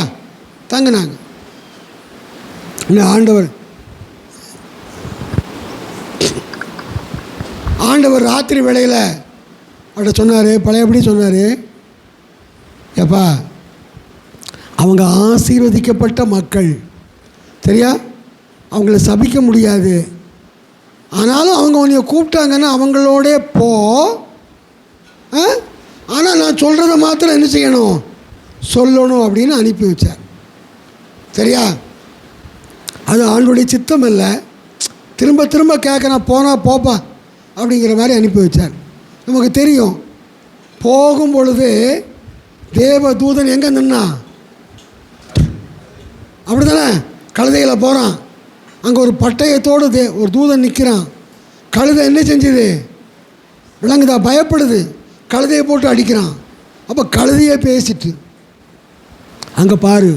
தங்கினாங்க. ஆண்டவர் ராத்திரி வேளையில் அவட்ட சொன்னார், பழையபடி சொன்னார், ஏப்பா அவங்க ஆசீர்வதிக்கப்பட்ட மக்கள், சரியா, அவங்கள சபிக்க முடியாது, ஆனாலும் அவங்க உன்னைய கூப்பிட்டாங்கன்னா அவங்களோட போ, ஆனால் நான் சொல்கிறத மாத்திரம் என்ன செய்யணும், சொல்லணும் அப்படின்னு அனுப்பி வச்சார். சரியா, அது ஆண்டோடைய சித்தம் இல்லை, திரும்ப திரும்ப கேட்குறான், போனால் போப்பா அப்படிங்கிற மாதிரி அனுப்பி வச்சார். நமக்கு தெரியும், போகும் பொழுது தேவ தூதன் எங்கே நின்னா, அப்படி தானே, கழுதையில் போகிறான், அங்கே ஒரு பட்டயத்தோடு ஒரு தூதன் நிற்கிறான். கழுதை என்ன செஞ்சுது, விலங்குதா, பயப்படுது, கழுதையை போட்டு அடிக்கிறான். அப்போ கழுதையே பேசிட்டு அங்கே பாரு,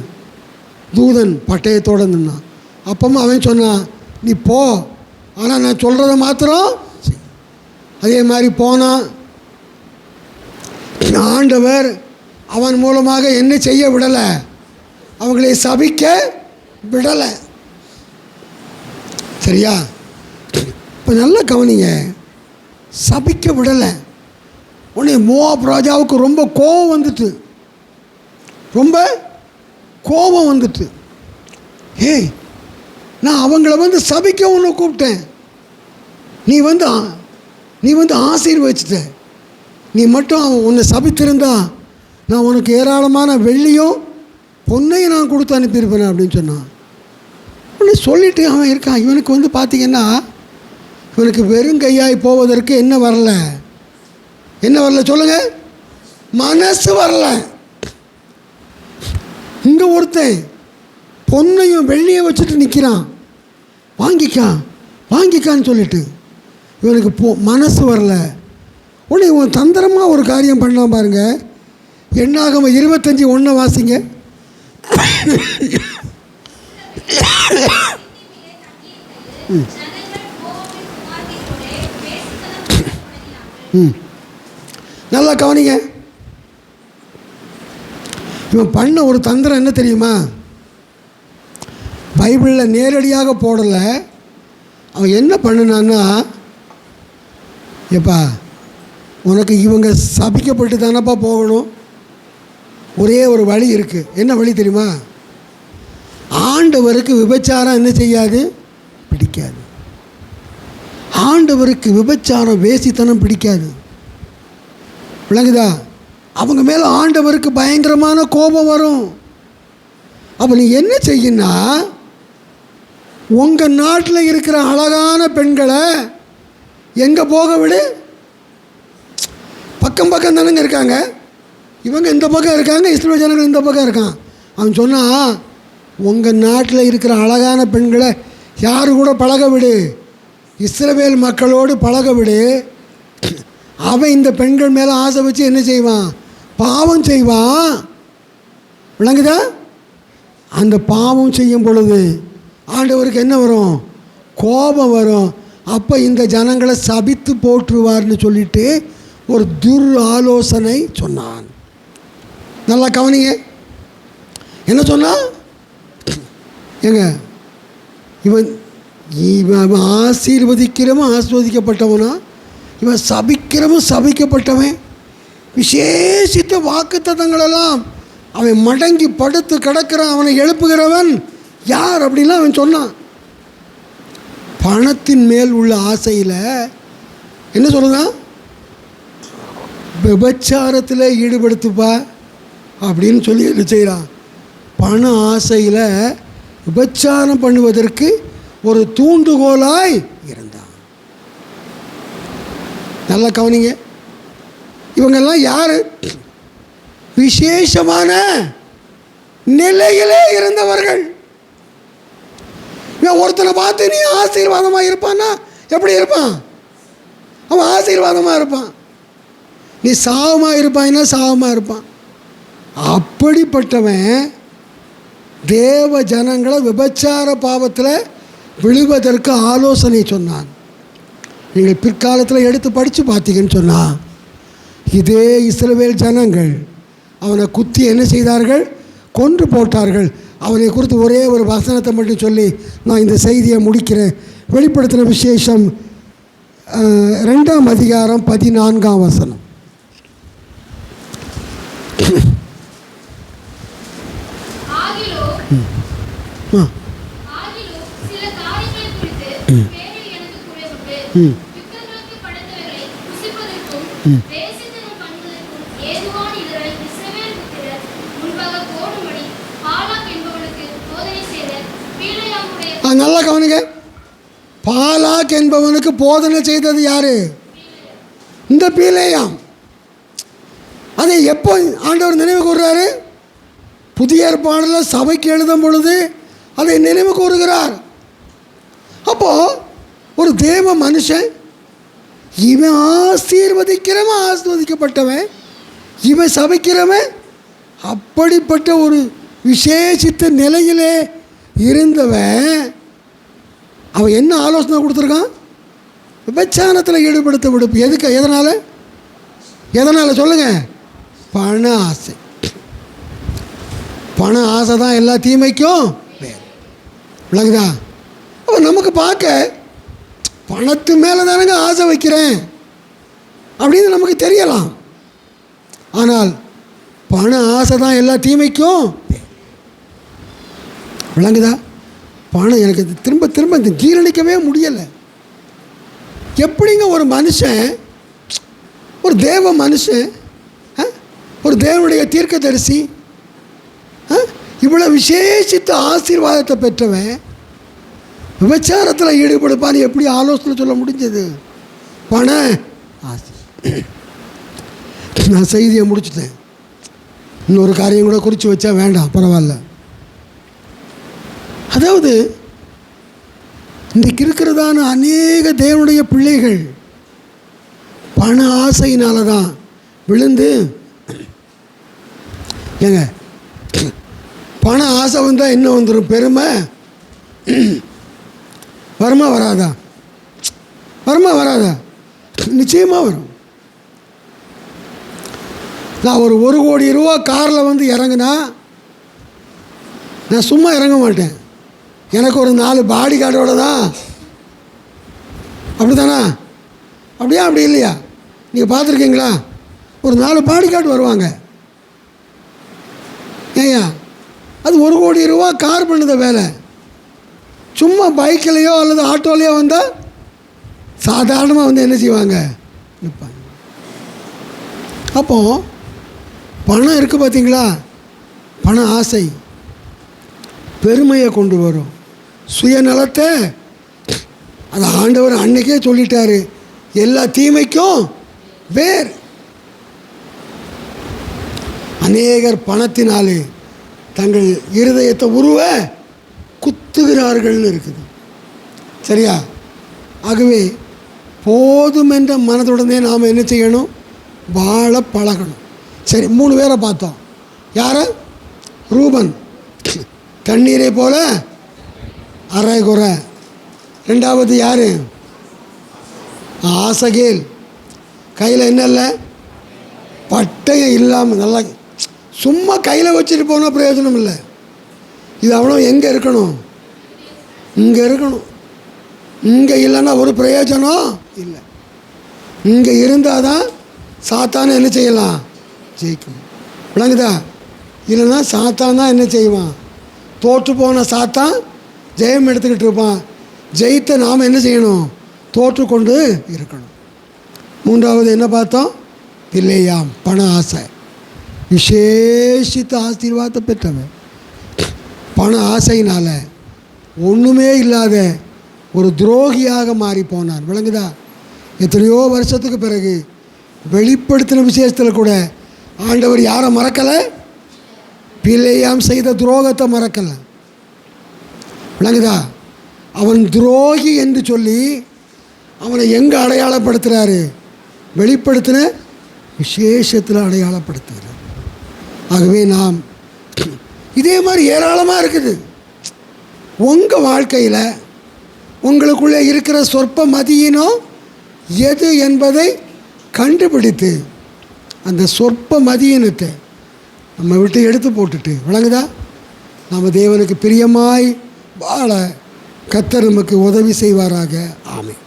தூதன் பட்டயத்தோடு நின்னான். அப்பவும் அவன் சொன்னான், நீ போ, ஆனால் நான் சொல்கிறத மாத்திரம். அதே மாதிரி போனான். ஆண்டவர் அவன் மூலமாக என்ன செய்ய விடலை, அவங்களை சபிக்க விடலை. சரியா, இப்போ நல்லா கவனிங்க, சபிக்க விடலை. உடனே மோவாப் ராஜாவுக்கு ரொம்ப கோபம் வந்துட்டு, ரொம்ப கோபம் வந்துட்டு, ஏய் நான் அவங்கள வந்து சபிக்க உன்னை கூப்பிட்டேன், நீ வந்து ஆசீர்வதிச்சிட்ட, நீ மட்டும் உன்னை சபித்திருந்தா நான் உனக்கு ஏராளமான வெள்ளியும் பொன்னையும் நான் கொடுத்து அனுப்பியிருப்பேன் அப்படின்னு சொன்னான். உடனே சொல்லிட்டு அவன் இருக்கான். இவனுக்கு வந்து பார்த்திங்கன்னா, இவனுக்கு வெறுங்கையாய் போவதற்கு என்ன வரல சொல்லுங்கள், மனசு வரல. இங்கே ஒருத்தன் பொன்னையும் வெள்ளியை வச்சுட்டு நிற்கிறான், வாங்கிக்கான்னு சொல்லிட்டு, இவனுக்கு மனசு வரல. உடனே இவன் தந்திரமாக ஒரு காரியம் பண்ணலாம் பாருங்க. என்னாகம 25:1 வாசிங்க. நல்லா கவனிங்க. இவன் பண்ண ஒரு தந்திரம் என்ன தெரியுமா, பைபிளில் நேரடியாக போடலை. அவன் என்ன பண்ணினான்னா, எப்பா உனக்கு இவங்க சபிக்கப்பட்டு தானப்பா போகணும், ஒரே ஒரு வழி இருக்குது. என்ன வழி தெரியுமா? ஆண்டவருக்கு விபச்சாரம் என்ன செய்யாது? பிடிக்காது. ஆண்டவருக்கு விபச்சாரம் வேசித்தனம் பிடிக்காது. விளங்குதா? அவங்க மேலே ஆண்டவருக்கு பயங்கரமான கோபம் வரும். அப்போ நீ என்ன செய்யணும்னா, உங்கள் நாட்டில் இருக்கிற அழகான பெண்களை எங்கே போக விடு? பக்கம் பக்கம் தானுங்க இருக்காங்க. இவங்க இந்த பக்கம் இருக்காங்க, இஸ்ரவேல் ஜனங்கள் இந்த பக்கம் இருக்கான். அவன் சொன்னான், உங்கள் நாட்டில் இருக்கிற அழகான பெண்களை யாரு கூட பழக விடு? இஸ்ரவேல் மக்களோடு பழக விடு. அவன் இந்த பெண்கள் மேலே ஆசை வச்சு என்ன செய்வான்? பாவம் செய்வான். விளங்குதா? அந்த பாவம் செய்யும் பொழுது ஆண்டவருக்கு என்ன வரும்? கோபம் வரும். அப்போ இந்த ஜனங்களை சபித்து போற்றுவார்னு சொல்லிட்டு ஒரு துர் ஆலோசனை சொன்னான். நல்லா கவனிங்க. என்ன சொன்னான்? ஏங்க, இவன் இவன் ஆசீர்வதிக்கிறவன் ஆஸ்வதிக்கப்பட்டவனா? இவன் சபிக்கிறவன் சபிக்கப்பட்டவன். விசேஷித்த வாக்குத்தத்தங்களெல்லாம் அவன் மடங்கி படுத்து கிடக்கிறான். அவனை எழுப்புகிறவன் யார் அப்படின்லாம் அவன் சொன்னான். பணத்தின் மேல் உள்ள ஆசையில் என்ன சொல்லுதான்? விபச்சாரத்தில் ஈடுபடுத்துப்பா அப்படின்னு சொல்லி என்ன செய்கிறான்? பண ஆசையில் விபச்சாரம் பண்ணுவதற்கு ஒரு தூண்டுகோலாய் இருந்தான். நல்லா கவனிங்க. இவங்கெல்லாம் யார்? விசேஷமான நிலையிலே இருந்தவர்கள். இவன் ஒருத்தனை பார்த்து நீ ஆசீர்வாதமாக இருப்பான்னா எப்படி இருப்பான்? அவன் ஆசீர்வாதமாக இருப்பான். நீ சாவமாக இருப்பான்னா சாவமாக இருப்பான். அப்படிப்பட்டவன் தேவ ஜனங்களை விபச்சார பாவத்தில் விழுவதற்கு ஆலோசனை சொன்னான். நீங்கள் பிற்காலத்தில் எடுத்து படித்து பார்த்தீங்கன்னு சொன்னான், இதே இஸ்ரவேல் ஜனங்கள் அவனை குத்தி என்ன செய்தார்கள்? கொன்று போட்டார்கள். அவனை குறித்து ஒரே ஒரு வசனத்தை மட்டும் சொல்லி நான் இந்த செய்தியை முடிக்கிறேன். வெளிப்படுத்தின விசேஷம் 2ஆம் அதிகாரம் 14ஆம் வசனம். நல்லா கவனிங்க. பாலாக் என்பவனுக்கு போதனை செய்தது யாரு? இந்த பீலேயாம். அதை எப்போ ஆண்டவர் நினைவு கூறுறாரு? புதிய ஏற்பாடில் சபைக்கு எழுதும் பொழுது அதை நினைவு கூறுகிறார். அப்போது ஒரு தேவ மனுஷன், இவன் ஆசீர்வதிக்கிறவன் ஆசீர்வதிக்கப்பட்டவன், இவன் சபைக்கிறவன், அப்படிப்பட்ட ஒரு விசேஷித்த நிலையிலே இருந்தவன் அவன் என்ன ஆலோசனை கொடுத்துருக்கான்? விபச்சாரத்தில் ஈடுபடுத்த விடுப்பு. எதுக்கு? எதனால் சொல்லுங்கள்? பண ஆசை. பண ஆசை தான் எல்லா தீமைக்கும் வேறு. விளங்குதா? அப்போ நமக்கு பார்க்க பணத்து மேலே தானங்க ஆசை வைக்கிறேன் அப்படின்னு நமக்கு தெரியலாம். ஆனால் பண ஆசை தான் எல்லா தீமைக்கும். விளங்குதா? பணம் எனக்கு திரும்ப திரும்ப இந்த ஜீரணிக்கவே முடியலை. எப்படிங்க ஒரு மனுஷன், ஒரு தேவ மனுஷன், ஒரு தேவனுடைய தீர்க்கதரிசி, இவ்வளோ விசேஷித்த ஆசீர்வாதத்தை பெற்றவன் விபச்சாரத்தில் ஈடுபடுப்பான்னு எப்படி ஆலோசனை சொல்ல முடிஞ்சது? பண ஆசை. நான் செய்தியை முடிச்சுட்டேன். இன்னொரு காரியம் கூட குறித்து வச்சா வேண்டாம், பரவாயில்ல. அதாவது இன்றைக்கு இருக்கிறதான அநேக தேவனுடைய பிள்ளைகள் பண ஆசையினால தான் விழுந்து, ஏங்க பண ஆசை வந்தால் என்ன வந்துடும்? பெருமை வருமா வராதா? வருமா வராதா? நிச்சயமாக வரும். நான் ஒரு 1 கோடி ரூபா காரில் வந்து இறங்குனா நான் சும்மா இறங்க மாட்டேன். எனக்கு ஒரு 4 பாடி கார்டோட தான். அப்படி தானா? அப்படியா? அப்படி இல்லையா? நீங்கள் பார்த்துருக்கீங்களா? ஒரு 4 பாடி கார்டு வருவாங்க. ஏயா அது 1 கோடி ரூபா கார் பண்ணுத வேலை. சும்மா பைக்கிலையோ அல்லது ஆட்டோலையோ வந்தால் சாதாரணமாக வந்து என்ன செய்வாங்க, நிற்பாங்க. அப்போது பணம் இருக்குது பார்த்தீங்களா, பண ஆசை பெருமையை கொண்டு வரும், சுயநலத்தை. அது ஆண்டவர் அன்னைக்கே சொல்லிட்டாரு, எல்லா தீமைக்கும் வேர். அநேகர் பணத்தினாலே தங்கள் இருதயத்தை உருவ குத்துகிறார்கள்னு இருக்குது. சரியா? ஆகவே போதும் என்ற மனதுடனே நாம் என்ன செய்யணும், வாழ பழகணும். சரி, 3 பேரை பார்த்தோம். யார்? ரூபன், தண்ணீரை போல அரைகுறை. 2வது யார்? ஆசகேல், கையில் என்ன இல்லை, பட்டயம் இல்லாமல் நல்லா சும்மா கையில் வச்சுட்டு போனால் பிரயோஜனம் இல்லை. இது அவ்வளோ எங்கே இருக்கணும், இங்கே இருக்கணும். இங்கே இல்லைன்னா ஒரு பிரயோஜனம் இல்லை. இங்கே இருந்தால் தான் சாத்தானை என்ன செய்யலாம், ஜெயிக்கணும். விளங்குதா? இல்லைன்னா சாத்தான் தான் என்ன செய்வான், தோற்று போன சாத்தான் ஜெயம் எடுத்துக்கிட்டு இருப்பான். ஜெயித்த நாம் என்ன செய்யணும், தோற்று கொண்டு இருக்கணும். 3வது என்ன பார்த்தோம்? பிள்ளையாம், பண ஆசை. விசேஷித்த ஆசீர்வாதத்தை பெற்றவன். பண ஆசையினால் ஒன்றுமே இல்லாத ஒரு துரோகியாக மாறி போனான். விளங்குதா? எத்தனையோ வருஷத்துக்கு பிறகு வெளிப்படுத்தின விசேஷத்தில் கூட ஆண்டவர் யாரை மறக்கலை, பிள்ளையாம் செய்த துரோகத்தை மறக்கலை. விளங்குதா? அவன் துரோகி என்று சொல்லி அவனை எங்கே அடையாளப்படுத்துகிறாரு, வெளிப்படுத்தின விசேஷத்தில் அடையாளப்படுத்துகிறார். ஆகவே நாம் இதே மாதிரி ஏராளமாக இருக்குது. உங்கள் வாழ்க்கையில் உங்களுக்குள்ளே இருக்கிற சொற்ப மதியினம் எது என்பதை கண்டுபிடித்து அந்த சொற்ப மதியினத்தை நம்ம விட்டு எடுத்து போட்டுட்டு, விளங்குதா, நம்ம தேவனுக்கு பிரியமாய் வாழ கர்த்தர் நமக்கு உதவி செய்வாராக. ஆமென்.